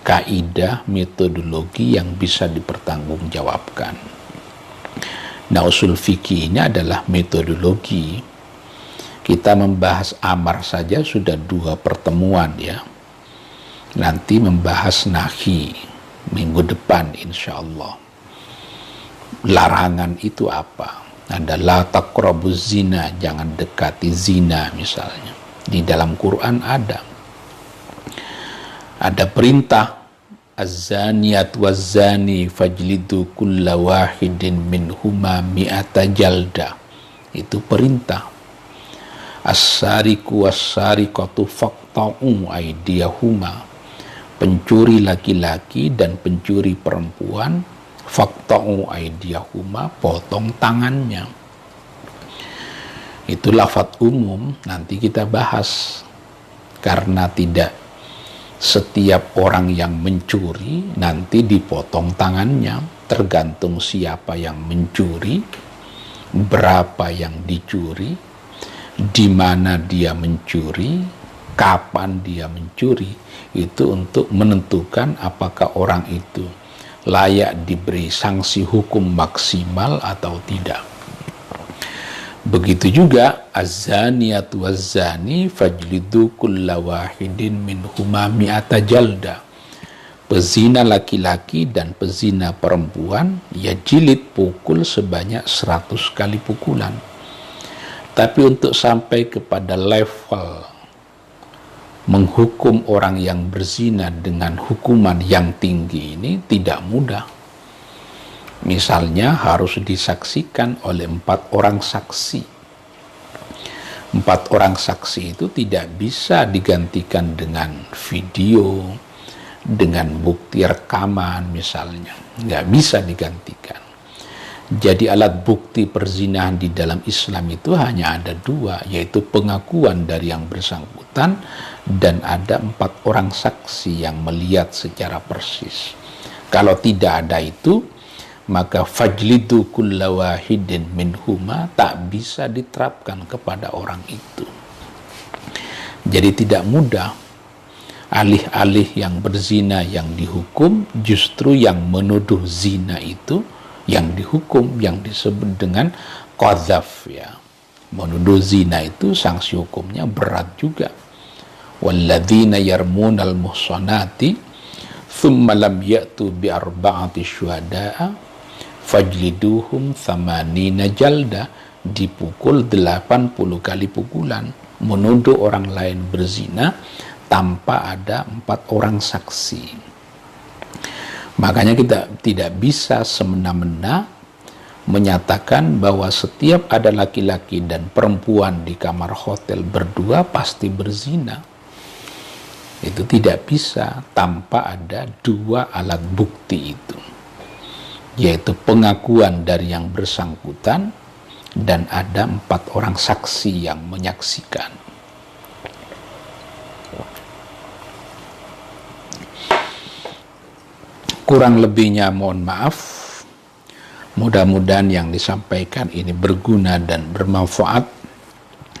kaidah, metodologi yang bisa dipertanggungjawabkan. Nah, usul fikih ini adalah metodologi. Kita membahas amar saja sudah 2 pertemuan ya. Nanti membahas nahi minggu depan insya Allah. Larangan itu apa? Ada la taqrabuz zina, jangan dekati zina misalnya. Di dalam Quran ada perintah az-zaniyat waz-zani fajlidu kulla wahidin minhuma mi'ata jalda. Itu perintah. As-sariku was-sariqatu faqta'u aydiyahuma. Pencuri laki-laki dan pencuri perempuan, faqta'u aydiyahuma, potong tangannya. Itu lafadz umum, nanti kita bahas. Karena tidak setiap orang yang mencuri nanti dipotong tangannya, tergantung siapa yang mencuri, berapa yang dicuri, di mana dia mencuri, kapan dia mencuri. Itu untuk menentukan apakah orang itu layak diberi sanksi hukum maksimal atau tidak. Begitu juga az-zaniyat waz-zani fajlidu kulla wahidin minhuma mi'ata jalda. Pezina laki-laki dan pezina perempuan, ya jilid, pukul sebanyak 100 kali pukulan. Tapi untuk sampai kepada level menghukum orang yang berzina dengan hukuman yang tinggi ini tidak mudah. Misalnya harus disaksikan oleh 4 orang saksi. 4 orang saksi itu tidak bisa digantikan dengan video, dengan bukti rekaman misalnya. Nggak bisa digantikan. Jadi alat bukti perzinahan di dalam Islam itu hanya ada 2, yaitu pengakuan dari yang bersangkutan dan ada 4 orang saksi yang melihat secara persis. Kalau tidak ada itu, maka fajlidu kulla wahidin minhuma tak bisa diterapkan kepada orang itu. Jadi tidak mudah. Alih-alih yang berzina yang dihukum, justru yang menuduh zina itu yang dihukum, yang disebut dengan qadzaf ya. Menuduh zina itu sanksi hukumnya berat juga. Walladzina yarmunal muhsanati thumma lam ya'tu bi arba'ati syuhada'a fajliduhum thamanina jalda, dipukul 80 kali pukulan, menuduh orang lain berzina tanpa ada 4 orang saksi. Makanya kita tidak bisa semena-mena menyatakan bahwa setiap ada laki-laki dan perempuan di kamar hotel berdua pasti berzina. Itu tidak bisa tanpa ada 2 alat bukti itu, yaitu pengakuan dari yang bersangkutan dan ada 4 orang saksi yang menyaksikan. Kurang lebihnya mohon maaf. Mudah-mudahan yang disampaikan ini berguna dan bermanfaat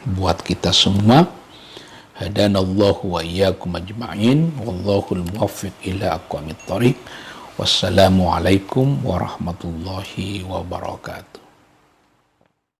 buat kita semua. Hadanallahu wa iyyakum ajma'in, wallahul muwaffiq ila aqwamit thoriq. Wassalamualaikum warahmatullahi wabarakatuh.